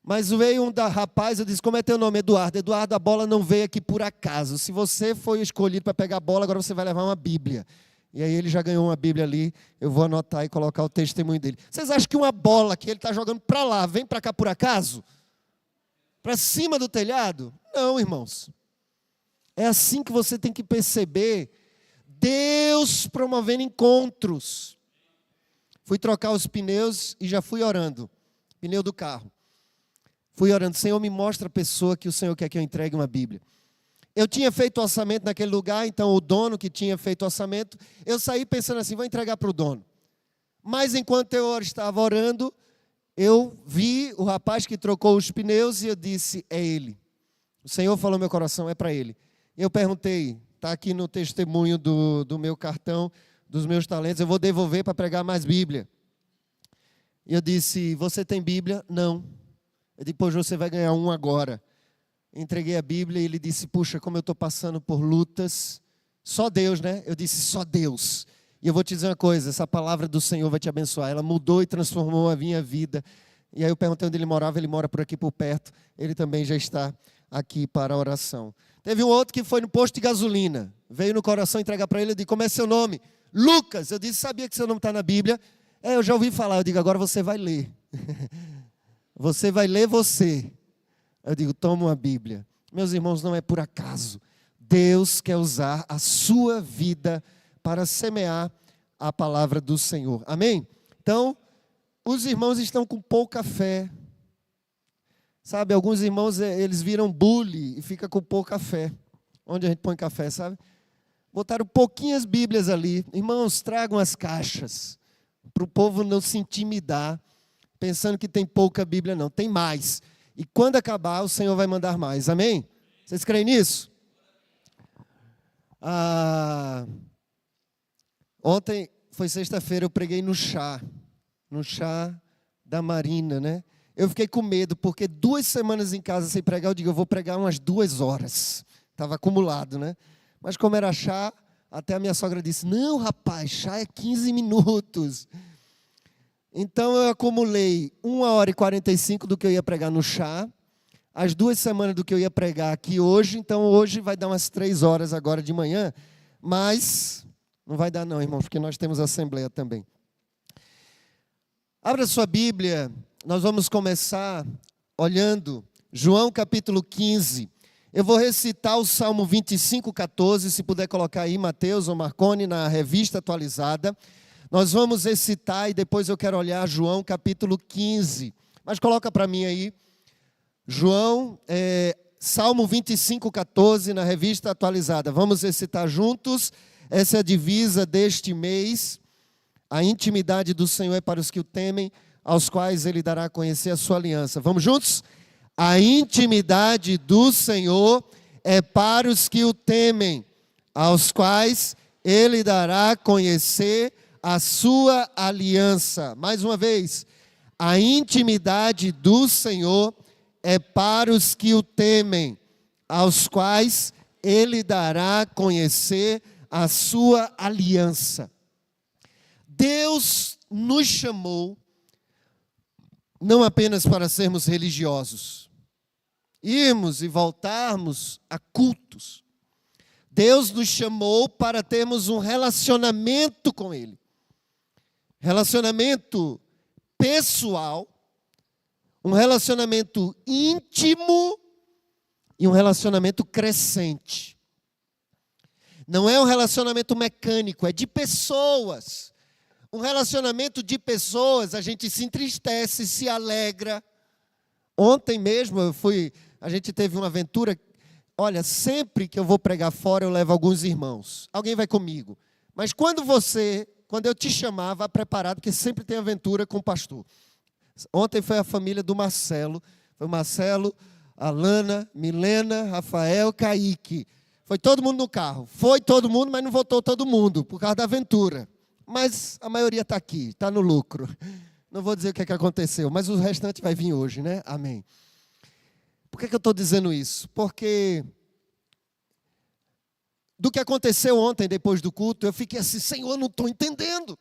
Mas veio um rapaz, eu disse, como é teu nome? Eduardo. Eduardo, a bola não veio aqui por acaso. Se você foi escolhido para pegar a bola, agora você vai levar uma Bíblia. E aí ele já ganhou uma Bíblia ali, eu vou anotar e colocar o testemunho dele. Vocês acham que uma bola que ele está jogando para lá, vem para cá por acaso? Para cima do telhado? Não, irmãos. É assim que você tem que perceber Deus promovendo encontros. Fui trocar os pneus e já fui orando. Pneu do carro. Fui orando, Senhor, me mostra a pessoa que o Senhor quer que eu entregue uma Bíblia. Eu tinha feito orçamento naquele lugar, então o dono que tinha feito orçamento, eu saí pensando assim, vou entregar para o dono. Mas enquanto eu estava orando, eu vi o rapaz que trocou os pneus e eu disse, é ele. O Senhor falou no meu coração, é para ele. Eu perguntei, está aqui no testemunho do meu cartão, dos meus talentos, eu vou devolver para pregar mais Bíblia. E eu disse, você tem Bíblia? Não. Eu disse, pois você vai ganhar um agora. Entreguei a Bíblia e ele disse, puxa, como eu estou passando por lutas, só Deus, né? Eu disse, só Deus. E eu vou te dizer uma coisa, essa palavra do Senhor vai te abençoar. Ela mudou e transformou a minha vida. E aí eu perguntei onde ele morava, ele mora por aqui por perto. Ele também já está aqui para a oração. Teve um outro que foi no posto de gasolina. Veio no coração entregar para ele, eu disse, como é seu nome? Lucas. Eu disse, sabia que seu nome está na Bíblia? Eu já ouvi falar. Eu digo, agora você vai ler. Você vai ler você. Eu digo, toma uma Bíblia. Meus irmãos, não é por acaso. Deus quer usar a sua vida para semear a palavra do Senhor. Amém? Então, os irmãos estão com pouca fé. Sabe, alguns irmãos, eles viram bully e ficam com pouca fé. Onde a gente põe café, sabe? Botaram pouquinhas Bíblias ali. Irmãos, tragam as caixas. Para o povo não se intimidar, pensando que tem pouca Bíblia, não. Tem mais. E quando acabar, o Senhor vai mandar mais. Amém? Vocês creem nisso? Ontem, foi sexta-feira, eu preguei no chá da Marina, né? Eu fiquei com medo, porque 2 semanas em casa sem pregar, eu digo, eu vou pregar umas 2 horas. Estava acumulado, né? Mas como era chá, até a minha sogra disse, não, rapaz, chá é 15 minutos. Então eu acumulei 1h45 do que eu ia pregar no chá, as 2 semanas do que eu ia pregar aqui hoje, então hoje vai dar umas 3 horas agora de manhã, mas não vai dar não, irmãos, porque nós temos assembleia também. Abra sua Bíblia, nós vamos começar olhando João capítulo 15. Eu vou recitar o Salmo 25:14, se puder colocar aí, Mateus ou Marconi, na revista atualizada. Nós vamos recitar e depois eu quero olhar João capítulo 15. Mas coloca para mim aí, Salmo 25:14, na revista atualizada. Vamos recitar juntos. Essa é a divisa deste mês. A intimidade do Senhor é para os que o temem, aos quais Ele dará a conhecer a sua aliança. Vamos juntos? A intimidade do Senhor é para os que o temem, aos quais Ele dará a conhecer a sua aliança. Mais uma vez, a intimidade do Senhor é para os que o temem, aos quais Ele dará a conhecer a sua aliança. Deus nos chamou não apenas para sermos religiosos, irmos e voltarmos a cultos. Deus nos chamou para termos um relacionamento com Ele. Relacionamento pessoal, um relacionamento íntimo e um relacionamento crescente. Não é um relacionamento mecânico, é de pessoas. Um relacionamento de pessoas, a gente se entristece, se alegra. Ontem mesmo a gente teve uma aventura. Olha, sempre que eu vou pregar fora, eu levo alguns irmãos. Alguém vai comigo. Mas quando eu te chamar, vá preparado, porque sempre tem aventura com o pastor. Ontem foi a família do Marcelo. Foi o Marcelo, a Lana, Milena, Rafael, Kaique. Foi todo mundo no carro. Foi todo mundo, mas não voltou todo mundo, por causa da aventura. Mas a maioria está aqui, está no lucro. Não vou dizer o que aconteceu, mas o restante vai vir hoje, né? Amém. Por que eu estou dizendo isso? Porque do que aconteceu ontem, depois do culto, eu fiquei assim, Senhor, eu não estou entendendo.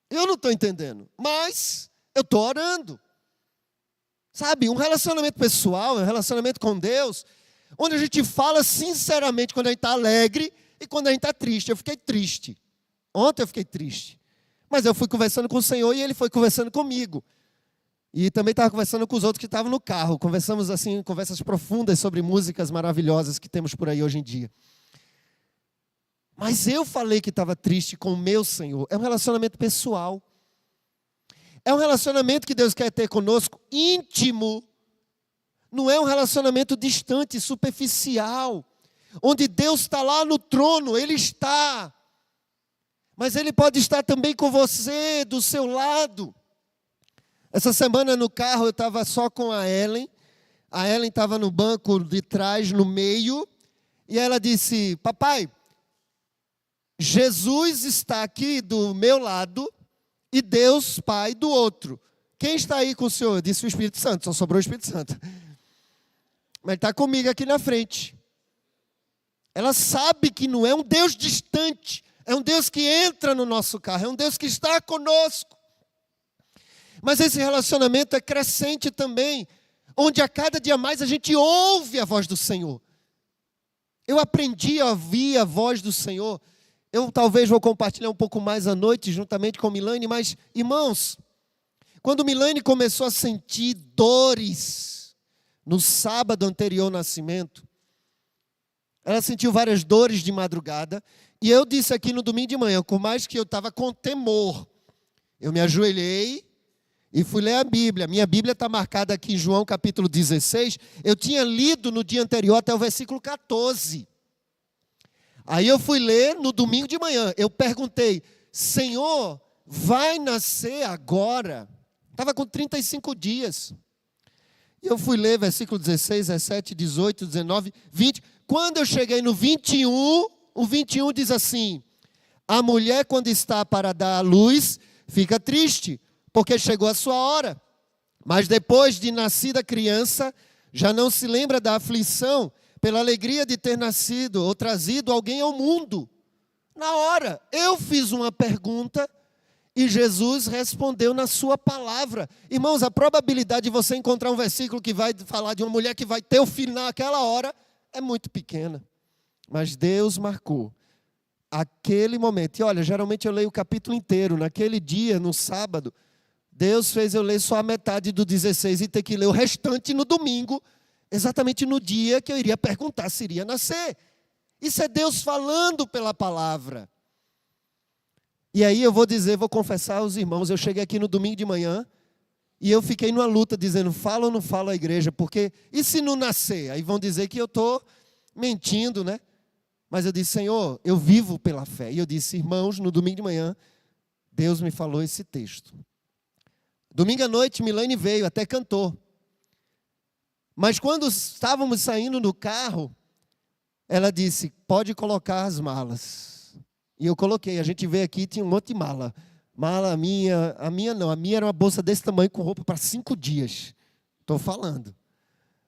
Eu não estou entendendo, mas eu estou orando. Sabe, um relacionamento pessoal, um relacionamento com Deus, onde a gente fala sinceramente quando a gente está alegre e quando a gente está triste. Eu fiquei triste. Ontem eu fiquei triste. Mas eu fui conversando com o Senhor e Ele foi conversando comigo. E também estava conversando com os outros que estavam no carro. Conversamos assim, conversas profundas sobre músicas maravilhosas que temos por aí hoje em dia. Mas eu falei que estava triste com o meu Senhor. É um relacionamento pessoal. É um relacionamento que Deus quer ter conosco, íntimo. Não é um relacionamento distante, superficial. Onde Deus está lá no trono, Ele está. Mas Ele pode estar também com você, do seu lado. Essa semana no carro eu estava só com a Ellen. A Ellen estava no banco de trás, no meio. E ela disse, papai, Jesus está aqui do meu lado e Deus Pai do outro. Quem está aí com o Senhor? Eu disse o Espírito Santo, só sobrou o Espírito Santo. Mas Ele está comigo aqui na frente. Ela sabe que não é um Deus distante. É um Deus que entra no nosso carro, é um Deus que está conosco. Mas esse relacionamento é crescente também, onde a cada dia mais a gente ouve a voz do Senhor. Eu aprendi a ouvir a voz do Senhor. Eu talvez vou compartilhar um pouco mais à noite, juntamente com Milane, mas, irmãos, quando Milane começou a sentir dores no sábado anterior ao nascimento, ela sentiu várias dores de madrugada. E eu disse aqui no domingo de manhã, por mais que eu estava com temor, eu me ajoelhei e fui ler a Bíblia. Minha Bíblia está marcada aqui em João capítulo 16. Eu tinha lido no dia anterior até o versículo 14. Aí eu fui ler no domingo de manhã. Eu perguntei, Senhor, vai nascer agora? Estava com 35 dias. E eu fui ler versículo 16, 17, 18, 19, 20. Quando eu cheguei no 21... O 21 diz assim, a mulher quando está para dar à luz, fica triste, porque chegou a sua hora. Mas depois de nascida a criança, já não se lembra da aflição, pela alegria de ter nascido ou trazido alguém ao mundo. Na hora, eu fiz uma pergunta E Jesus respondeu na sua palavra. Irmãos, a probabilidade de você encontrar um versículo que vai falar de uma mulher que vai ter o filho naquela hora é muito pequena. Mas Deus marcou aquele momento. E olha, geralmente eu leio o capítulo inteiro. Naquele dia, no sábado, Deus fez eu ler só a metade do 16 e ter que ler o restante no domingo, exatamente no dia que eu iria perguntar se iria nascer. Isso é Deus falando pela palavra. E aí eu vou confessar aos irmãos, eu cheguei aqui no domingo de manhã e eu fiquei numa luta dizendo, falo ou não falo à igreja, porque e se não nascer? Aí vão dizer que eu estou mentindo, né? Mas eu disse, Senhor, eu vivo pela fé. E eu disse, irmãos, no domingo de manhã, Deus me falou esse texto. Domingo à noite, Milane veio, até cantou. Mas quando estávamos saindo no carro, ela disse, pode colocar as malas. E eu coloquei, a gente veio aqui, tinha um monte de mala. Mala, a minha era uma bolsa desse tamanho com roupa para 5 dias. Estou falando.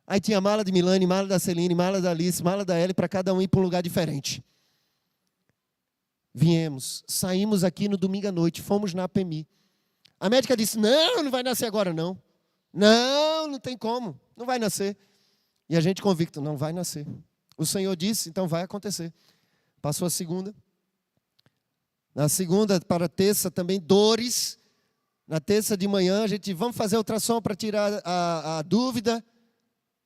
Aí tinha mala de Milane, mala da Celine, mala da Alice, mala da Ellie, para cada um ir para um lugar diferente. Viemos, saímos aqui no domingo à noite, fomos na APMI. A médica disse, não vai nascer agora não. Não tem como, não vai nascer. E a gente convicto, não vai nascer. O Senhor disse, então vai acontecer. Passou a segunda. Na segunda para a terça também dores. Na terça de manhã a gente, vamos fazer ultrassom para tirar a dúvida.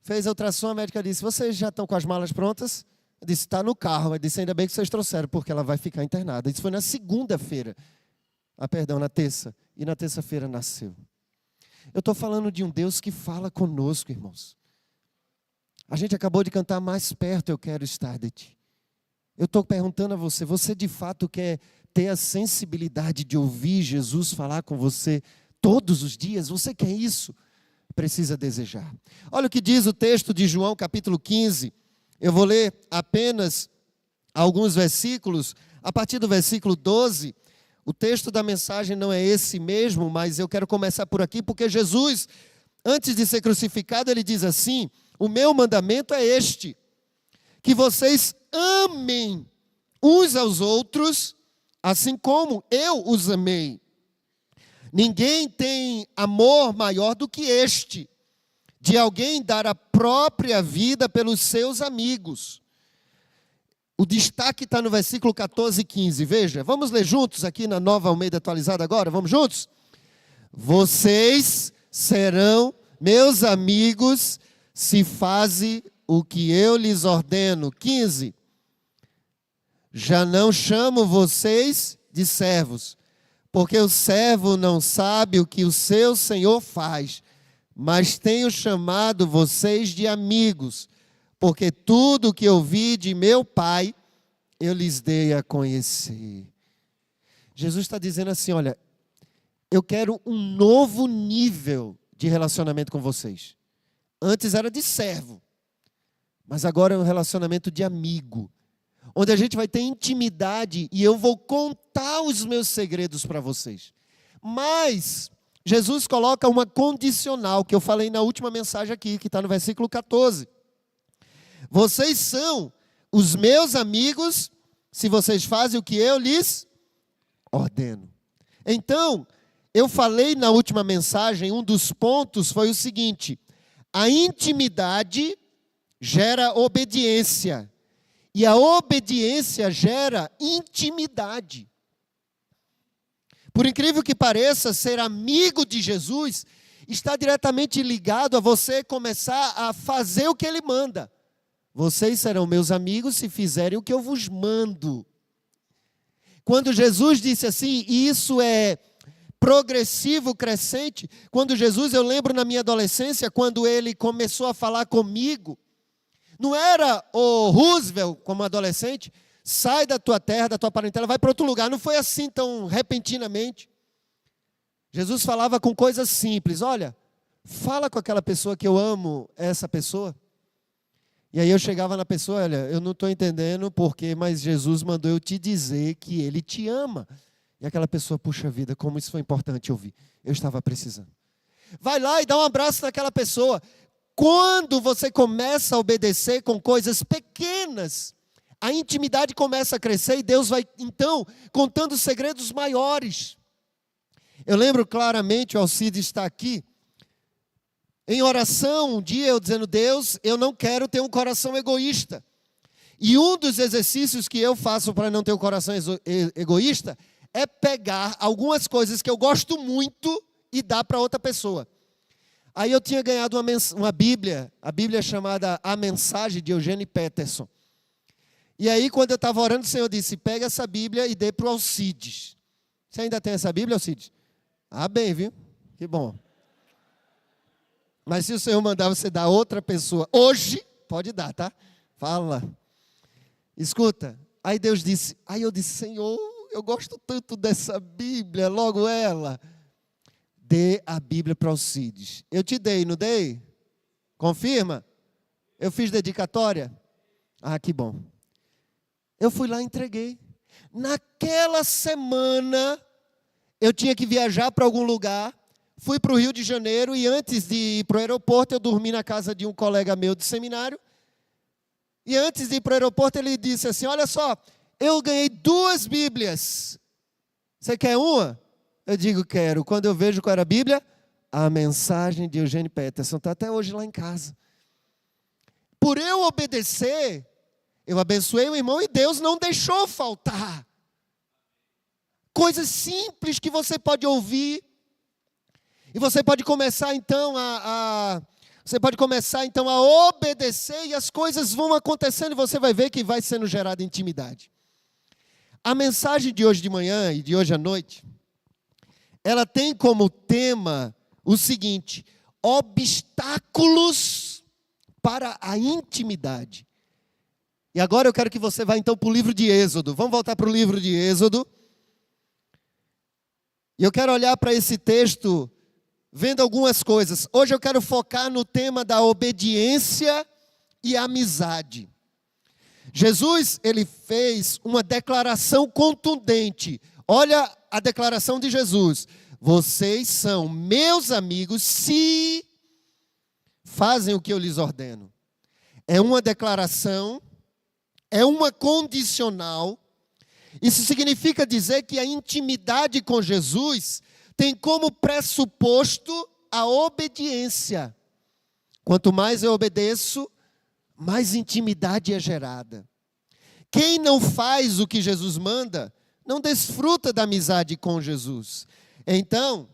Fez a ultrassom, a médica disse, vocês já estão com as malas prontas? Eu disse, está no carro. Eu disse, ainda bem que vocês trouxeram, porque ela vai ficar internada. Isso foi na segunda-feira. Na terça. E na terça-feira nasceu. Eu estou falando de um Deus que fala conosco, irmãos. A gente acabou de cantar mais perto, eu quero estar de ti. Eu estou perguntando a você, você de fato quer ter a sensibilidade de ouvir Jesus falar com você todos os dias? Você quer isso? Precisa desejar. Olha o que diz o texto de João, capítulo 15. Eu vou ler apenas alguns versículos. A partir do versículo 12, o texto da mensagem não é esse mesmo, mas eu quero começar por aqui, porque Jesus, antes de ser crucificado, ele diz assim, o meu mandamento é este, que vocês amem uns aos outros, assim como eu os amei. Ninguém tem amor maior do que este, de alguém dar a própria vida pelos seus amigos. O destaque está no versículo 14 e 15. Veja, vamos ler juntos aqui na Nova Almeida Atualizada agora? Vamos juntos? Vocês serão meus amigos se fazem o que eu lhes ordeno. 15. Já não chamo vocês de servos, porque o servo não sabe o que o seu senhor faz, mas tenho chamado vocês de amigos, porque tudo o que ouvi de meu Pai, eu lhes dei a conhecer. Jesus está dizendo assim, olha, eu quero um novo nível de relacionamento com vocês. Antes era de servo, mas agora é um relacionamento de amigo, onde a gente vai ter intimidade e eu vou contar os meus segredos para vocês. Mas Jesus coloca uma condicional, que eu falei na última mensagem aqui, que está no versículo 14. Vocês são os meus amigos se vocês fazem o que eu lhes ordeno. Então, eu falei na última mensagem, um dos pontos foi o seguinte, a intimidade gera obediência. E a obediência gera intimidade. Por incrível que pareça, ser amigo de Jesus está diretamente ligado a você começar a fazer o que Ele manda. Vocês serão meus amigos se fizerem o que eu vos mando. Quando Jesus disse assim, e isso é progressivo, crescente, quando Jesus, eu lembro na minha adolescência, quando Ele começou a falar comigo, não era o Roosevelt, como adolescente, sai da tua terra, da tua parentela, vai para outro lugar. Não foi assim tão repentinamente. Jesus falava com coisas simples. Olha, fala com aquela pessoa que eu amo essa pessoa. E aí eu chegava na pessoa, olha, eu não estou entendendo porquê, mas Jesus mandou eu te dizer que Ele te ama. E aquela pessoa, puxa vida, como isso foi importante ouvir. Eu estava precisando. Vai lá e dá um abraço naquela pessoa. Quando você começa a obedecer com coisas pequenas, a intimidade começa a crescer e Deus vai, então, contando segredos maiores. Eu lembro claramente, o Alcides está aqui, em oração, um dia eu dizendo: Deus, eu não quero ter um coração egoísta. E um dos exercícios que eu faço para não ter um coração egoísta é pegar algumas coisas que eu gosto muito e dar para outra pessoa. Aí eu tinha ganhado uma Bíblia, a Bíblia chamada A Mensagem, de Eugênio Peterson. E aí, quando eu estava orando, o Senhor disse: pega essa Bíblia e dê para o Alcides. Você ainda tem essa Bíblia, Alcides? Ah, bem, viu? Que bom. Mas se o Senhor mandar você dar a outra pessoa hoje, pode dar, tá? Fala. Escuta. Aí Deus disse, aí eu disse: Senhor, eu gosto tanto dessa Bíblia, logo ela. Dê a Bíblia para Alcides. Eu te dei, não dei? Confirma? Eu fiz dedicatória? Ah, que bom. Eu fui lá e entreguei. Naquela semana, eu tinha que viajar para algum lugar. Fui para o Rio de Janeiro e antes de ir para o aeroporto, eu dormi na casa de um colega meu de seminário. E antes de ir para o aeroporto, ele disse assim: olha só, eu ganhei 2 Bíblias. Você quer uma? Eu digo: quero. Quando eu vejo qual era a Bíblia, A Mensagem, de Eugênio Peterson. Está até hoje lá em casa. Por eu obedecer, eu abençoei o irmão e Deus não deixou faltar. Coisas simples que você pode ouvir. E você pode começar então a obedecer, e as coisas vão acontecendo e você vai ver que vai sendo gerada intimidade. A mensagem de hoje de manhã e de hoje à noite, ela tem como tema o seguinte: obstáculos para a intimidade. E agora eu quero que você vá então para o livro de Êxodo. Vamos voltar para o livro de Êxodo. E eu quero olhar para esse texto vendo algumas coisas. Hoje eu quero focar no tema da obediência e amizade. Jesus, ele fez uma declaração contundente. Olha a declaração de Jesus: vocês são meus amigos se fazem o que eu lhes ordeno. É uma declaração, é uma condicional. Isso significa dizer que a intimidade com Jesus tem como pressuposto a obediência. Quanto mais eu obedeço, mais intimidade é gerada. Quem não faz o que Jesus manda, não desfruta da amizade com Jesus. Então,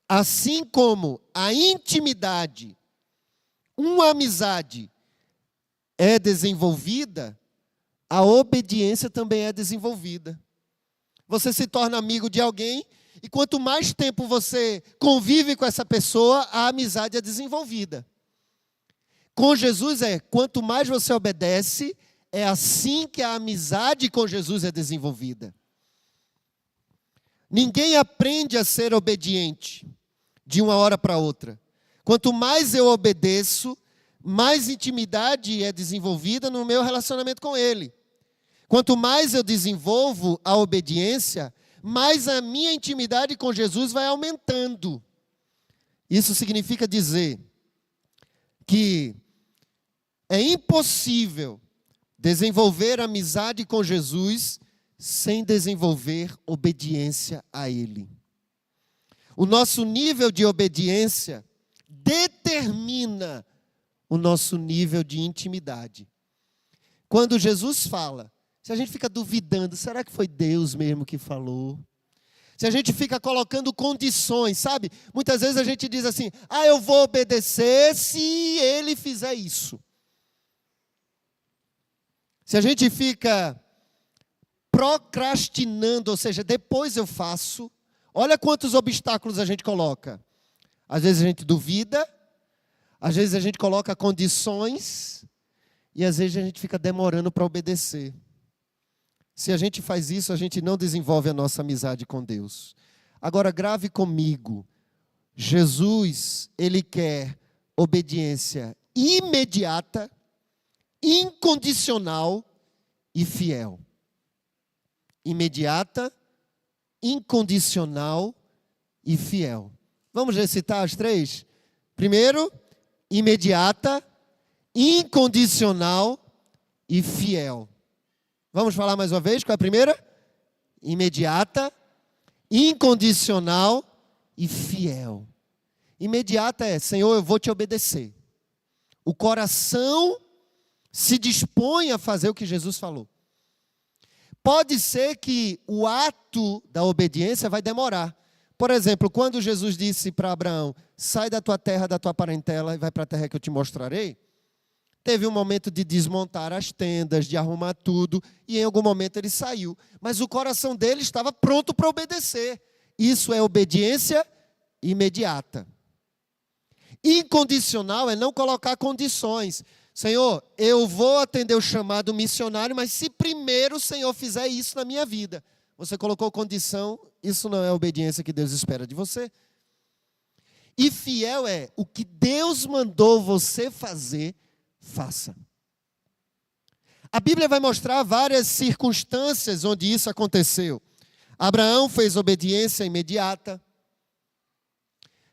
assim como a intimidade, uma amizade é desenvolvida, a obediência também é desenvolvida. Você se torna amigo de alguém, e quanto mais tempo você convive com essa pessoa, a amizade é desenvolvida. Com Jesus quanto mais você obedece, é assim que a amizade com Jesus é desenvolvida. Ninguém aprende a ser obediente de uma hora para outra. Quanto mais eu obedeço, mais intimidade é desenvolvida no meu relacionamento com Ele. Quanto mais eu desenvolvo a obediência, mais a minha intimidade com Jesus vai aumentando. Isso significa dizer que é impossível desenvolver amizade com Jesus sem desenvolver obediência a Ele. O nosso nível de obediência determina o nosso nível de intimidade. Quando Jesus fala, se a gente fica duvidando, será que foi Deus mesmo que falou? Se a gente fica colocando condições, sabe? Muitas vezes a gente diz assim: eu vou obedecer se Ele fizer isso. Se a gente fica procrastinando, ou seja, depois eu faço, olha quantos obstáculos a gente coloca. Às vezes a gente duvida, às vezes a gente coloca condições, e às vezes a gente fica demorando para obedecer. Se a gente faz isso, a gente não desenvolve a nossa amizade com Deus. Agora, grave comigo. Jesus, Ele quer obediência imediata, incondicional e fiel. Imediata, incondicional e fiel. Vamos recitar as 3? Primeiro, imediata, incondicional e fiel. Vamos falar mais uma vez? Qual é a primeira? Imediata, incondicional e fiel. Imediata é, Senhor, eu vou te obedecer. O coração se dispõe a fazer o que Jesus falou. Pode ser que o ato da obediência vai demorar. Por exemplo, quando Jesus disse para Abraão, sai da tua terra, da tua parentela e vai para a terra que eu te mostrarei, teve um momento de desmontar as tendas, de arrumar tudo, e em algum momento ele saiu. Mas o coração dele estava pronto para obedecer. Isso é obediência imediata. Incondicional é não colocar condições. Senhor, eu vou atender o chamado missionário, mas se primeiro o Senhor fizer isso na minha vida. Você colocou condição, isso não é a obediência que Deus espera de você. E fiel é o que Deus mandou você fazer, faça. A Bíblia vai mostrar várias circunstâncias onde isso aconteceu. Abraão fez obediência imediata.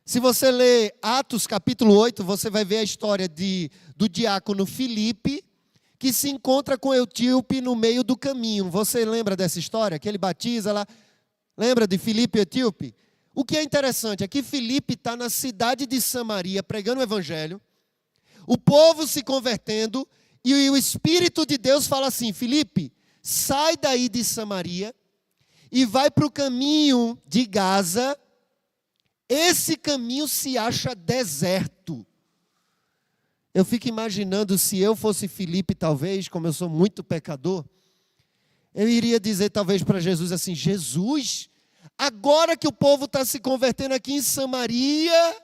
Se você ler Atos capítulo 8, você vai ver a história do diácono Filipe, que se encontra com Etíope no meio do caminho. Você lembra dessa história? Que ele batiza lá. Lembra de Filipe e Etíope? O que é interessante é que Filipe está na cidade de Samaria pregando o evangelho, o povo se convertendo, e o Espírito de Deus fala assim, Filipe, sai daí de Samaria e vai para o caminho de Gaza. Esse caminho se acha deserto. Eu fico imaginando se eu fosse Filipe, talvez, como eu sou muito pecador, eu iria dizer talvez para Jesus assim, Jesus, agora que o povo está se convertendo aqui em Samaria,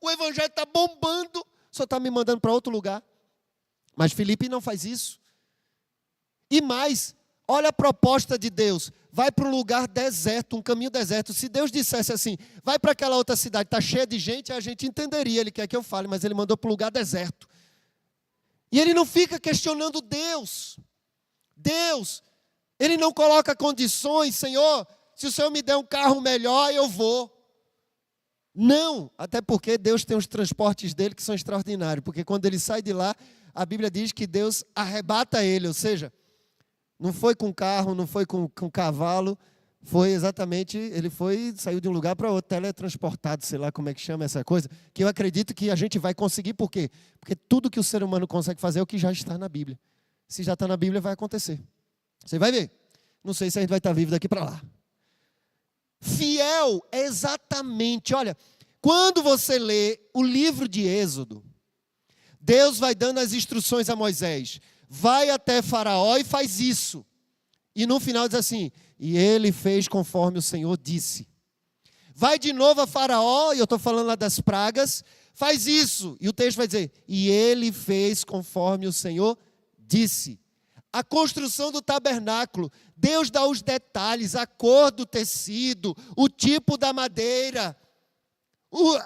o evangelho está bombando, só está me mandando para outro lugar. Mas Filipe não faz isso. E mais, olha a proposta de Deus. Vai para um lugar deserto, um caminho deserto. Se Deus dissesse assim, vai para aquela outra cidade, está cheia de gente, a gente entenderia, ele quer que eu fale, mas ele mandou para um lugar deserto. E ele não fica questionando Deus. Deus, ele não coloca condições, Senhor, se o Senhor me der um carro melhor, eu vou. Não, até porque Deus tem os transportes dele que são extraordinários, porque quando ele sai de lá, a Bíblia diz que Deus arrebata ele, ou seja, não foi com carro, não foi com cavalo, foi exatamente, saiu de um lugar para outro, teletransportado, sei lá como é que chama essa coisa, que eu acredito que a gente vai conseguir, por quê? Porque tudo que o ser humano consegue fazer é o que já está na Bíblia. Se já está na Bíblia, vai acontecer. Você vai ver. Não sei se a gente vai estar vivo daqui para lá. Fiel é exatamente, olha, quando você lê o livro de Êxodo, Deus vai dando as instruções a Moisés, vai até Faraó e faz isso. E no final diz assim, e ele fez conforme o Senhor disse. Vai de novo a Faraó, e eu estou falando lá das pragas, faz isso. E o texto vai dizer, e ele fez conforme o Senhor disse. A construção do tabernáculo, Deus dá os detalhes, a cor do tecido, o tipo da madeira,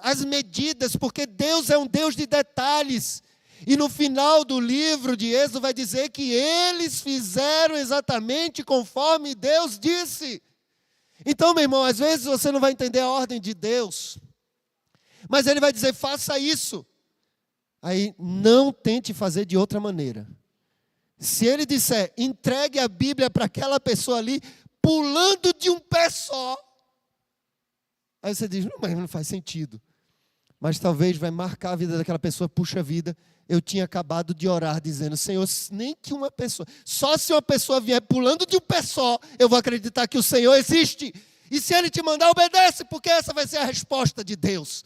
as medidas, porque Deus é um Deus de detalhes. E no final do livro de Êxodo vai dizer que eles fizeram exatamente conforme Deus disse. Então, meu irmão, às vezes você não vai entender a ordem de Deus, mas Ele vai dizer, faça isso. Aí, não tente fazer de outra maneira. Se Ele disser, entregue a Bíblia para aquela pessoa ali, pulando de um pé só, aí você diz, mas não faz sentido. Mas talvez vai marcar a vida daquela pessoa, puxa vida, eu tinha acabado de orar dizendo, Senhor, nem que uma pessoa, só se uma pessoa vier pulando de um pé só, eu vou acreditar que o Senhor existe. E se Ele te mandar, obedece, porque essa vai ser a resposta de Deus.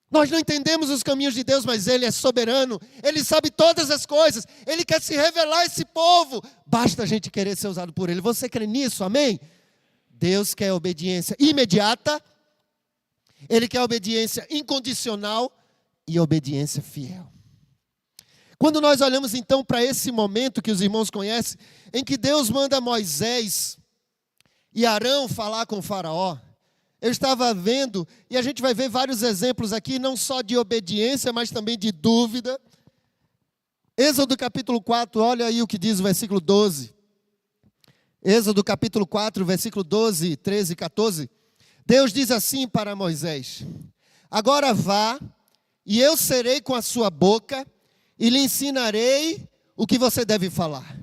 Nós não entendemos os caminhos de Deus, mas Ele é soberano, Ele sabe todas as coisas, Ele quer se revelar a esse povo, basta a gente querer ser usado por Ele. Você crê nisso, amém? Deus quer obediência imediata, Ele quer obediência incondicional e obediência fiel. Quando nós olhamos então para esse momento que os irmãos conhecem, em que Deus manda Moisés e Arão falar com o Faraó, eu estava vendo, e a gente vai ver vários exemplos aqui, não só de obediência, mas também de dúvida. Êxodo capítulo 4, olha aí o que diz o versículo 12. Êxodo capítulo 4, versículo 12, 13 e 14. Deus diz assim para Moisés, agora vá, e eu serei com a sua boca, e lhe ensinarei o que você deve falar.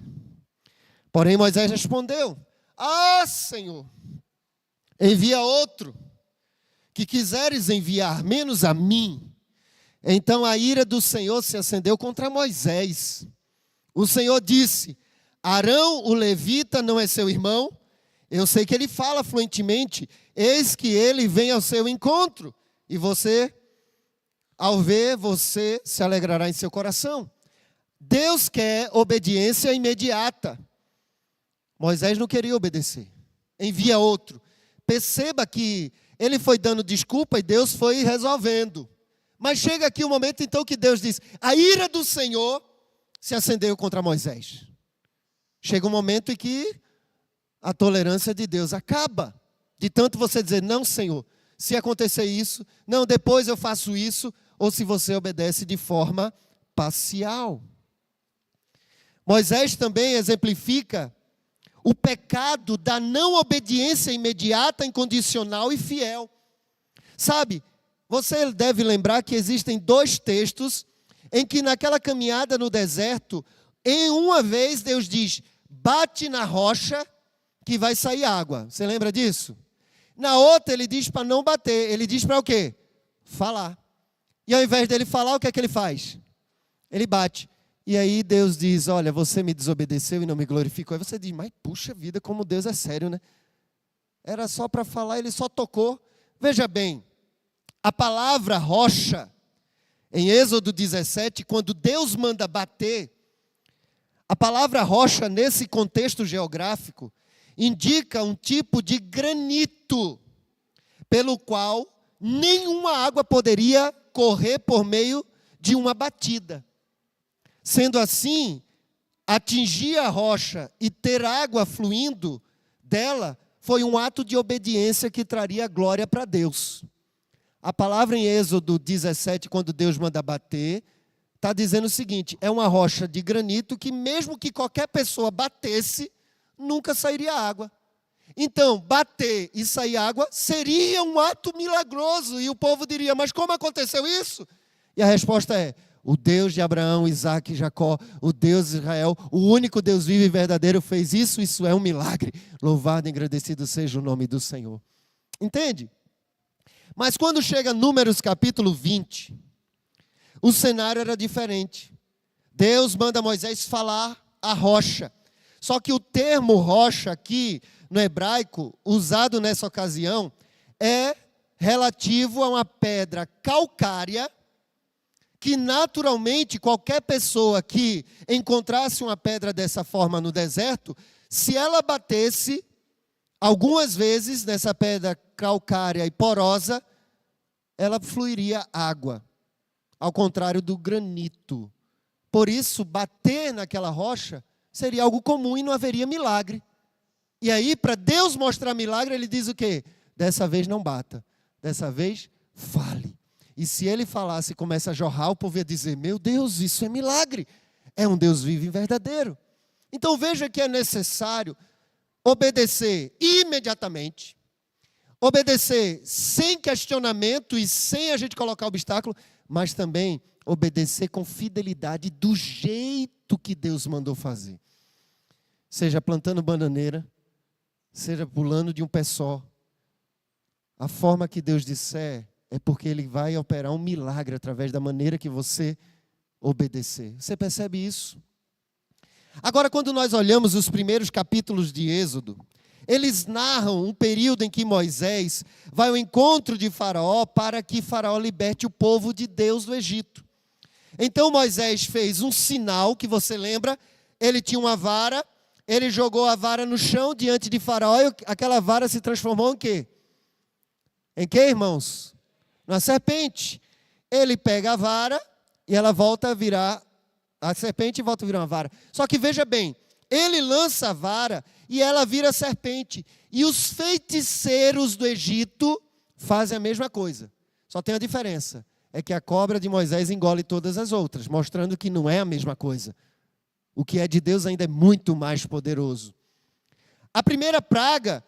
Porém Moisés respondeu, Senhor, envia outro, que quiseres enviar menos a mim, então a ira do Senhor se acendeu contra Moisés. O Senhor disse: Arão, o levita, não é seu irmão? Eu sei que ele fala fluentemente. Eis que ele vem ao seu encontro. E você, ao ver, você se alegrará em seu coração. Deus quer obediência imediata. Moisés não queria obedecer. Envia outro. Perceba que ele foi dando desculpa e Deus foi resolvendo. Mas chega aqui o momento então que Deus diz: a ira do Senhor se acendeu contra Moisés. Chega um momento em que a tolerância de Deus acaba. De tanto você dizer: não, Senhor, se acontecer isso, não, depois eu faço isso, ou se você obedece de forma parcial. Moisés também exemplifica o pecado da não obediência imediata, incondicional e fiel. Sabe, você deve lembrar que existem 2 textos em que naquela caminhada no deserto, em uma vez Deus diz: bate na rocha que vai sair água. Você lembra disso? Na outra ele diz para não bater, ele diz para o quê? Falar. E ao invés dele falar, o que é que ele faz? Ele bate. E aí Deus diz: olha, você me desobedeceu e não me glorificou. Aí você diz: mas puxa vida, como Deus é sério, né? Era só para falar, ele só tocou. Veja bem, a palavra rocha, em Êxodo 17, quando Deus manda bater, a palavra rocha, nesse contexto geográfico, indica um tipo de granito, pelo qual nenhuma água poderia correr por meio de uma batida. Sendo assim, atingir a rocha e ter água fluindo dela foi um ato de obediência que traria glória para Deus. A palavra em Êxodo 17, quando Deus manda bater, está dizendo o seguinte: é uma rocha de granito que mesmo que qualquer pessoa batesse, nunca sairia água. Então, bater e sair água seria um ato milagroso. E o povo diria: mas como aconteceu isso? E a resposta é: o Deus de Abraão, Isaque e Jacó, o Deus de Israel, o único Deus vivo e verdadeiro fez isso. Isso é um milagre. Louvado e agradecido seja o nome do Senhor. Entende? Mas quando chega Números capítulo 20, o cenário era diferente. Deus manda Moisés falar a rocha. Só que o termo rocha aqui, no hebraico, usado nessa ocasião, é relativo a uma pedra calcária, que naturalmente qualquer pessoa que encontrasse uma pedra dessa forma no deserto, se ela batesse algumas vezes nessa pedra calcária e porosa, ela fluiria água, ao contrário do granito. Por isso, bater naquela rocha seria algo comum e não haveria milagre. E aí, para Deus mostrar milagre, ele diz o quê? Dessa vez não bata, dessa vez fale. E se ele falasse e começa a jorrar, o povo ia dizer: meu Deus, isso é milagre. É um Deus vivo e verdadeiro. Então veja que é necessário obedecer imediatamente, obedecer sem questionamento e sem a gente colocar obstáculo, mas também obedecer com fidelidade do jeito que Deus mandou fazer. Seja plantando bananeira, seja pulando de um pé só. A forma que Deus disser é porque Ele vai operar um milagre através da maneira que você obedecer. Você percebe isso? Agora, quando nós olhamos os primeiros capítulos de Êxodo, eles narram um período em que Moisés vai ao encontro de Faraó para que Faraó liberte o povo de Deus do Egito. Então Moisés fez um sinal, que você lembra, ele tinha uma vara, ele jogou a vara no chão diante de Faraó e aquela vara se transformou em quê? Em quê, irmãos? Uma serpente. Ele pega a vara e ela volta a virar, a serpente volta a virar uma vara. Só que veja bem, ele lança a vara e ela vira serpente. E os feiticeiros do Egito fazem a mesma coisa. Só tem uma diferença. É que a cobra de Moisés engole todas as outras, mostrando que não é a mesma coisa. O que é de Deus ainda é muito mais poderoso. A primeira praga,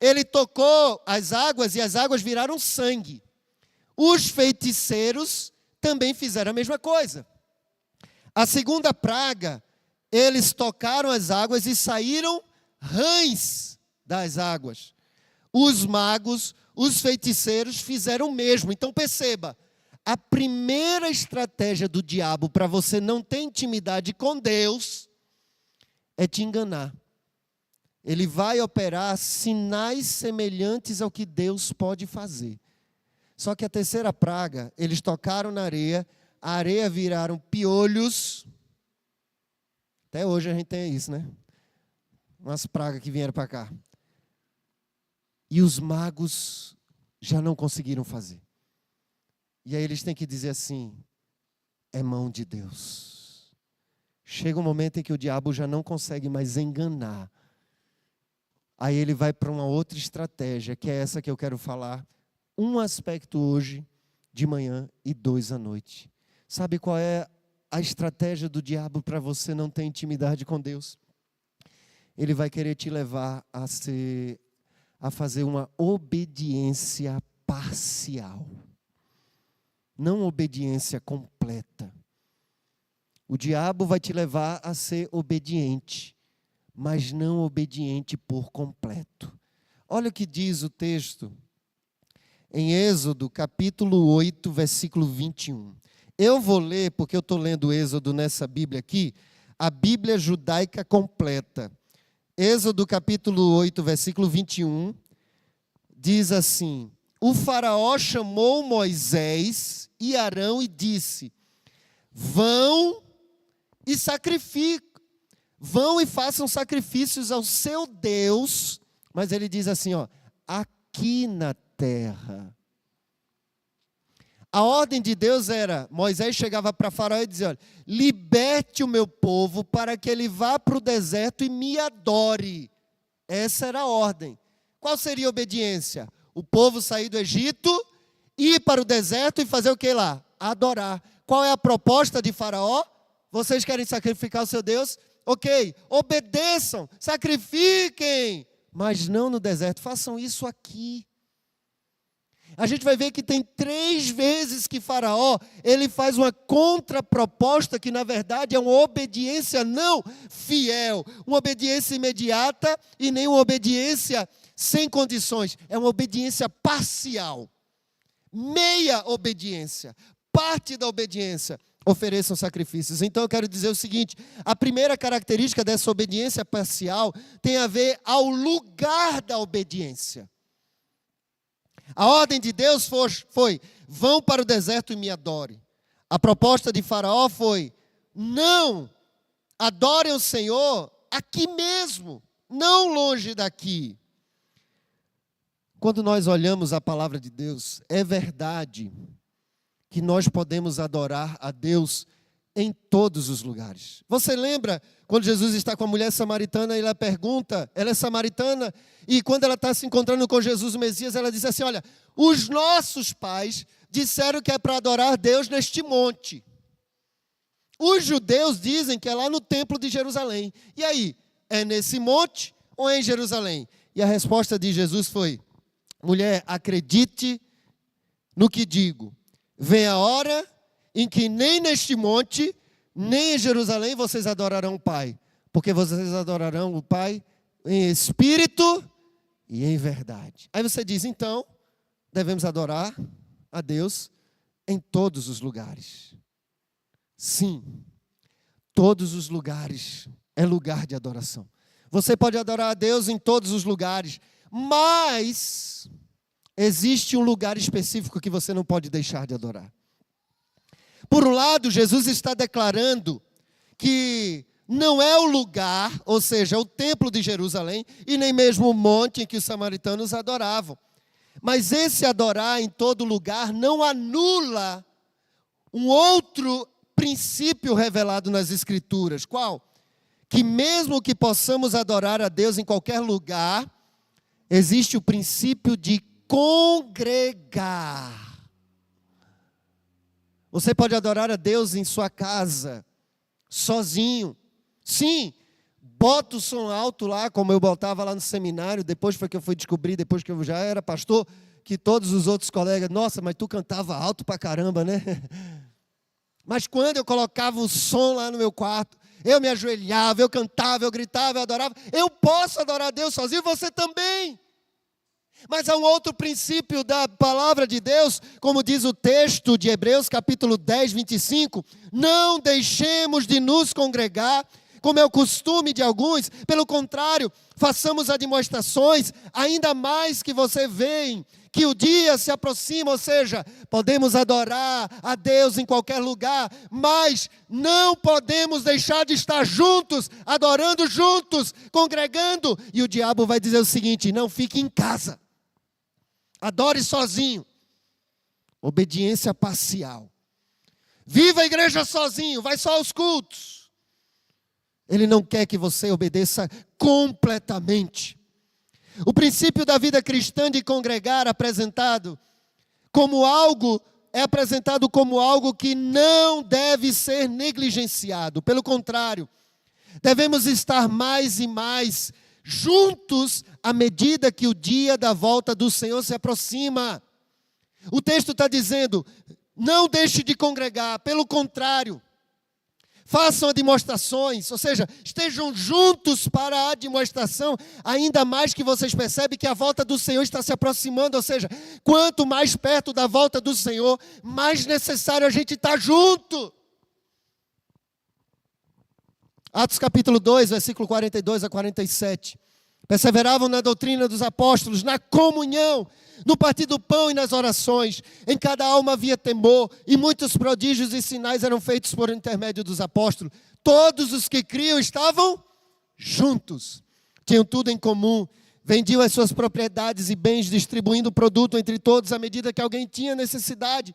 ele tocou as águas e as águas viraram sangue. Os feiticeiros também fizeram a mesma coisa. A segunda praga, eles tocaram as águas e saíram rãs das águas. Os magos os feiticeiros fizeram o mesmo. Então perceba, a primeira estratégia do diabo para você não ter intimidade com Deus é te enganar. Ele vai operar sinais semelhantes ao que Deus pode fazer. Só que a terceira praga, eles tocaram na areia, a areia viraram piolhos. Até hoje a gente tem isso, né? Umas pragas que vieram para cá. E os magos já não conseguiram fazer. E aí eles têm que dizer assim, é mão de Deus. Chega um momento em que o diabo já não consegue mais enganar. Aí ele vai para uma outra estratégia, que é essa que eu quero falar. Um aspecto hoje, de manhã, e 2 à noite. Sabe qual é a estratégia do diabo para você não ter intimidade com Deus? Ele vai querer te levar a fazer uma obediência parcial. Não obediência completa. O diabo vai te levar a ser obediente, mas não obediente por completo. Olha o que diz o texto em Êxodo, capítulo 8, versículo 21. Eu vou ler, porque eu estou lendo Êxodo nessa Bíblia aqui, a Bíblia judaica completa. Êxodo, capítulo 8, versículo 21, diz assim: o faraó chamou Moisés e Arão e disse, vão e sacrificam, vão e façam sacrifícios ao seu Deus, mas ele diz assim, ó, aqui na terra. A ordem de Deus era, Moisés chegava para Faraó e dizia, olha, liberte o meu povo para que ele vá para o deserto e me adore. Essa era a ordem. Qual seria a obediência? O povo sair do Egito, ir para o deserto e fazer o que lá? Adorar. Qual é a proposta de Faraó? Vocês querem sacrificar o seu Deus? Ok, obedeçam, sacrifiquem, mas não no deserto, façam isso aqui. A gente vai ver que tem 3 vezes que Faraó, ele faz uma contraproposta que na verdade é uma obediência não fiel, uma obediência imediata e nem uma obediência sem condições, é uma obediência parcial, meia obediência, parte da obediência, ofereçam sacrifícios. Então eu quero dizer o seguinte, a primeira característica dessa obediência parcial tem a ver ao lugar da obediência. A ordem de Deus foi, vão para o deserto e me adorem. A proposta de Faraó foi, não, adorem o Senhor aqui mesmo, não longe daqui. Quando nós olhamos a palavra de Deus, é verdade que nós podemos adorar a Deus em todos os lugares. Você lembra quando Jesus está com a mulher samaritana e ela pergunta, ela é samaritana, e quando ela está se encontrando com Jesus o Messias, ela diz assim, olha, os nossos pais disseram que é para adorar Deus neste monte. Os judeus dizem que é lá no templo de Jerusalém. E aí, é nesse monte ou é em Jerusalém? E a resposta de Jesus foi, mulher, acredite no que digo. Vem a hora em que nem neste monte, nem em Jerusalém vocês adorarão o Pai. Porque vocês adorarão o Pai em espírito e em verdade. Aí você diz, então, devemos adorar a Deus em todos os lugares. Sim, todos os lugares é lugar de adoração. Você pode adorar a Deus em todos os lugares, mas existe um lugar específico que você não pode deixar de adorar. Por um lado, Jesus está declarando que não é o lugar, ou seja, o templo de Jerusalém, e nem mesmo o monte em que os samaritanos adoravam. Mas esse adorar em todo lugar não anula um outro princípio revelado nas Escrituras. Qual? Que mesmo que possamos adorar a Deus em qualquer lugar, existe o princípio de congregar. Você pode adorar a Deus em sua casa, sozinho. Sim, bota o som alto lá, como eu botava lá no seminário, depois foi que eu fui descobrir, depois que eu já era pastor, que todos os outros colegas, nossa, mas tu cantava alto pra caramba, né? Mas quando eu colocava o som lá no meu quarto, eu me ajoelhava, eu cantava, eu gritava, eu adorava. Eu posso adorar a Deus sozinho, você também. Mas há um outro princípio da palavra de Deus, como diz o texto de Hebreus, capítulo 10, 25. Não deixemos de nos congregar, como é o costume de alguns. Pelo contrário, façamos admoestações, ainda mais que você veem que o dia se aproxima, ou seja, podemos adorar a Deus em qualquer lugar, mas não podemos deixar de estar juntos, adorando juntos, congregando. E o diabo vai dizer o seguinte: não fique em casa, adore sozinho. Obediência parcial. Viva a igreja sozinho, vai só aos cultos. Ele não quer que você obedeça completamente. O princípio da vida cristã de congregar é apresentado como algo que não deve ser negligenciado. Pelo contrário, devemos estar mais e mais juntos à medida que o dia da volta do Senhor se aproxima. O texto está dizendo: não deixe de congregar, pelo contrário, façam admoestações, ou seja, estejam juntos para a admoestação, ainda mais que vocês percebem que a volta do Senhor está se aproximando, ou seja, quanto mais perto da volta do Senhor, mais necessário a gente estar junto. Atos capítulo 2, versículo 42 a 47. Perseveravam na doutrina dos apóstolos, na comunhão, no partir do pão e nas orações. Em cada alma havia temor, e muitos prodígios e sinais eram feitos por intermédio dos apóstolos. Todos os que criam estavam juntos, tinham tudo em comum, vendiam as suas propriedades e bens, distribuindo o produto entre todos à medida que alguém tinha necessidade.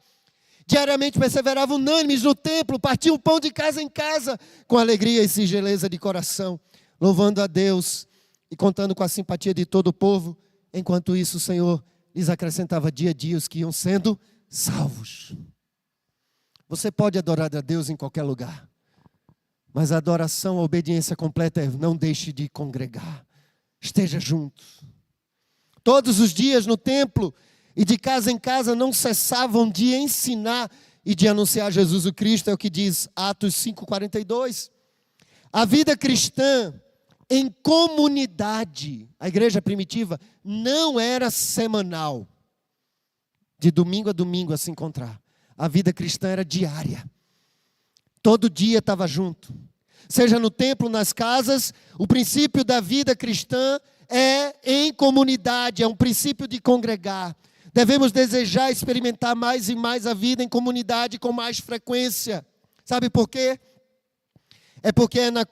Diariamente perseveravam unânimes no templo, partiam o pão de casa em casa, com alegria e singeleza de coração, louvando a Deus e contando com a simpatia de todo o povo. Enquanto isso, o Senhor lhes acrescentava dia a dia os que iam sendo salvos. Você pode adorar a Deus em qualquer lugar, mas a adoração, a obediência completa é: não deixe de congregar, esteja junto. Todos os dias no templo e de casa em casa não cessavam de ensinar e de anunciar Jesus o Cristo, é o que diz Atos 5,42. A vida cristã em comunidade, a igreja primitiva, não era semanal, de domingo a domingo a se encontrar. A vida cristã era diária. Todo dia estava junto. Seja no templo, nas casas, o princípio da vida cristã é em comunidade, é um princípio de congregar. Devemos desejar experimentar mais e mais a vida em comunidade com mais frequência. Sabe por quê? É porque é na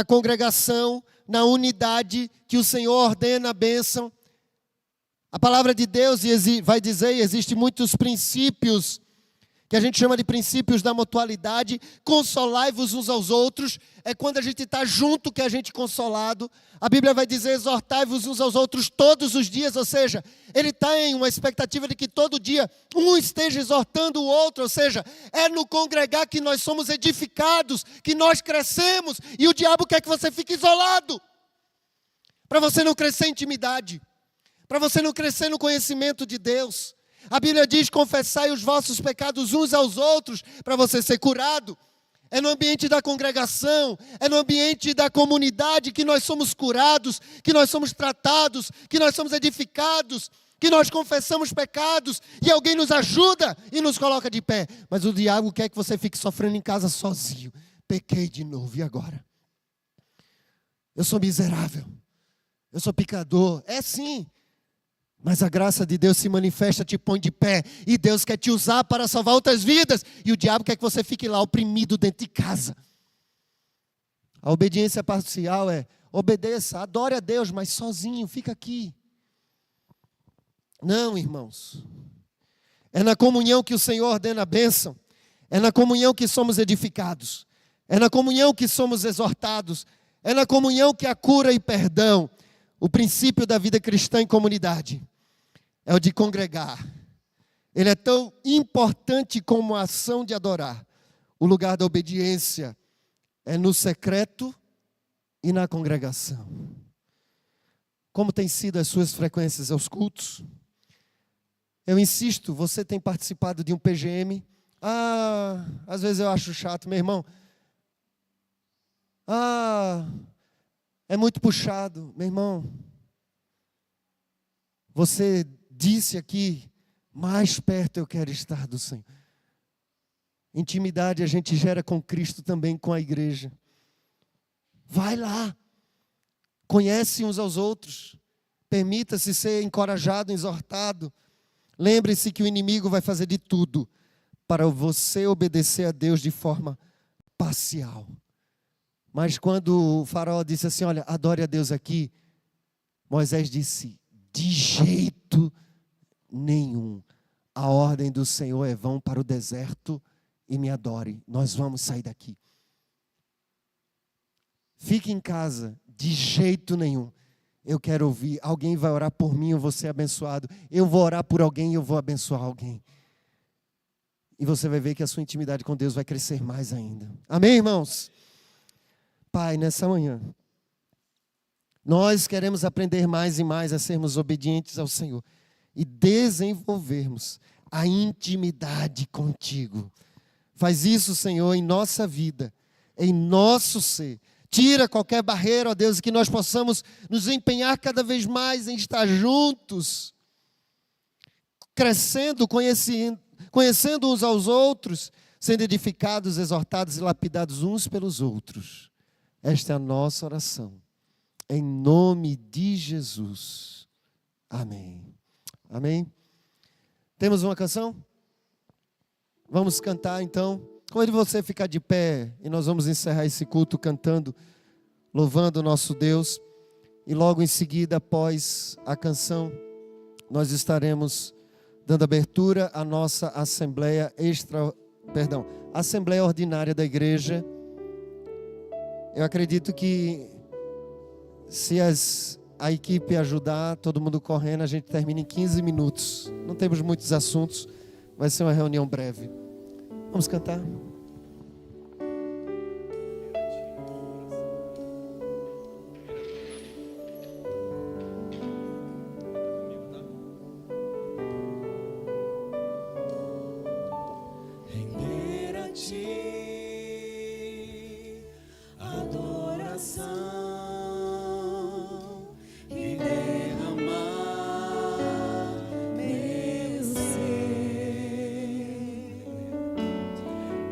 congregação, na unidade, que o Senhor ordena a bênção. A palavra de Deus vai dizer, e existem muitos princípios, que a gente chama de princípios da mutualidade. Consolai-vos uns aos outros. É quando a gente está junto que a gente é consolado. A Bíblia vai dizer: exortai-vos uns aos outros todos os dias. Ou seja, ele tem uma expectativa de que todo dia um esteja exortando o outro. Ou seja, é no congregar que nós somos edificados, que nós crescemos. E o diabo quer que você fique isolado, para você não crescer em intimidade, para você não crescer no conhecimento de Deus. A Bíblia diz: confessai os vossos pecados uns aos outros, para você ser curado. É no ambiente da congregação, é no ambiente da comunidade que nós somos curados, que nós somos tratados, que nós somos edificados, que nós confessamos pecados e alguém nos ajuda e nos coloca de pé. Mas o diabo quer que você fique sofrendo em casa sozinho. Pequei de novo, e agora? Eu sou miserável, eu sou pecador. É sim. Mas a graça de Deus se manifesta, te põe de pé. E Deus quer te usar para salvar outras vidas. E o diabo quer que você fique lá oprimido dentro de casa. A obediência parcial é: obedeça, adore a Deus, mas sozinho, fica aqui. Não, irmãos. É na comunhão que o Senhor ordena a bênção. É na comunhão que somos edificados. É na comunhão que somos exortados. É na comunhão que há cura e perdão. O princípio da vida cristã em comunidade é o de congregar. Ele é tão importante como a ação de adorar. O lugar da obediência é no secreto e na congregação. Como tem sido as suas frequências aos cultos? Eu insisto, você tem participado de um PGM? Às vezes eu acho chato, meu irmão. É muito puxado, meu irmão. Você disse aqui, mais perto eu quero estar do Senhor. Intimidade a gente gera com Cristo também, com a igreja. Vai lá. Conhece uns aos outros. Permita-se ser encorajado, exortado. Lembre-se que o inimigo vai fazer de tudo para você obedecer a Deus de forma parcial. Mas quando o faraó disse assim, olha, adore a Deus aqui, Moisés disse, de jeito nenhum. A ordem do Senhor é vão para o deserto e me adore. Nós vamos sair daqui. Fique em casa, de jeito nenhum. Eu quero ouvir, alguém vai orar por mim, eu vou ser abençoado. Eu vou orar por alguém e eu vou abençoar alguém. E você vai ver que a sua intimidade com Deus vai crescer mais ainda. Amém, irmãos? Pai, nessa manhã, nós queremos aprender mais e mais a sermos obedientes ao Senhor e desenvolvermos a intimidade contigo. Faz isso, Senhor, em nossa vida, em nosso ser. Tira qualquer barreira, ó Deus, e que nós possamos nos empenhar cada vez mais em estar juntos, crescendo, conhecendo uns aos outros, sendo edificados, exortados e lapidados uns pelos outros. Esta é a nossa oração. Em nome de Jesus. Amém. Amém. Temos uma canção? Vamos cantar então. Convido você a ficar de pé e nós vamos encerrar esse culto cantando, louvando o nosso Deus. E logo em seguida, após a canção, nós estaremos dando abertura à nossa Assembleia Ordinária da Igreja. Eu acredito que se a equipe ajudar, todo mundo correndo, a gente termina em 15 minutos. Não temos muitos assuntos, vai ser uma reunião breve. Vamos cantar? Render a ti adoração e derramar meu ser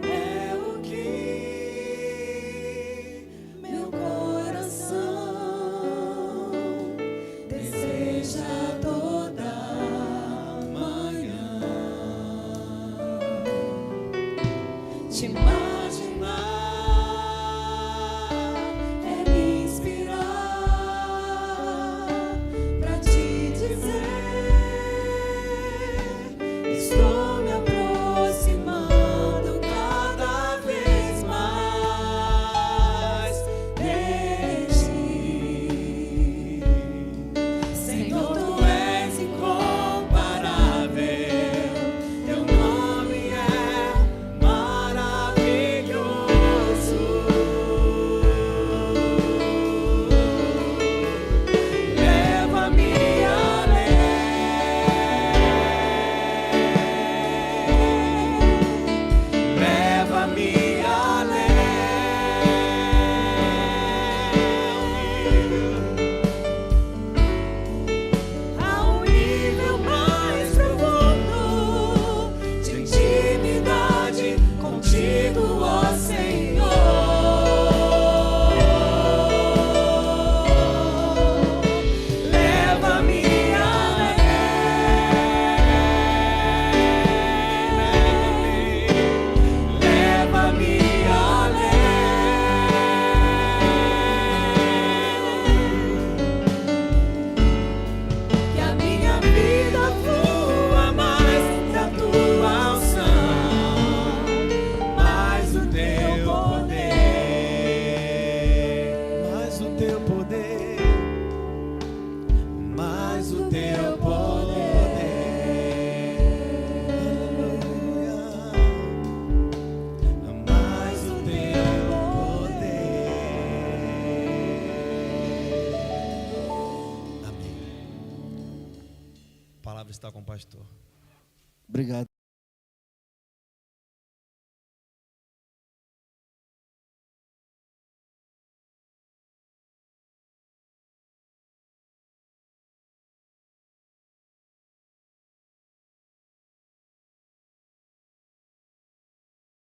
é o que meu coração deseja toda manhã. Te imaginar é me inspirar pra te dizer: estou me aproximando cada vez mais de ti. Senhor, tu és incomparável, teu nome é maravilhoso. Leva-me ao nível mais profundo de intimidade contigo, ó Senhor. Leva-me que a minha vida flua mais da tua unção, mais o teu poder, mais o teu poder, mais o teu poder. Aleluia. Mais o teu poder. Amém. A palavra está com o pastor. Obrigado.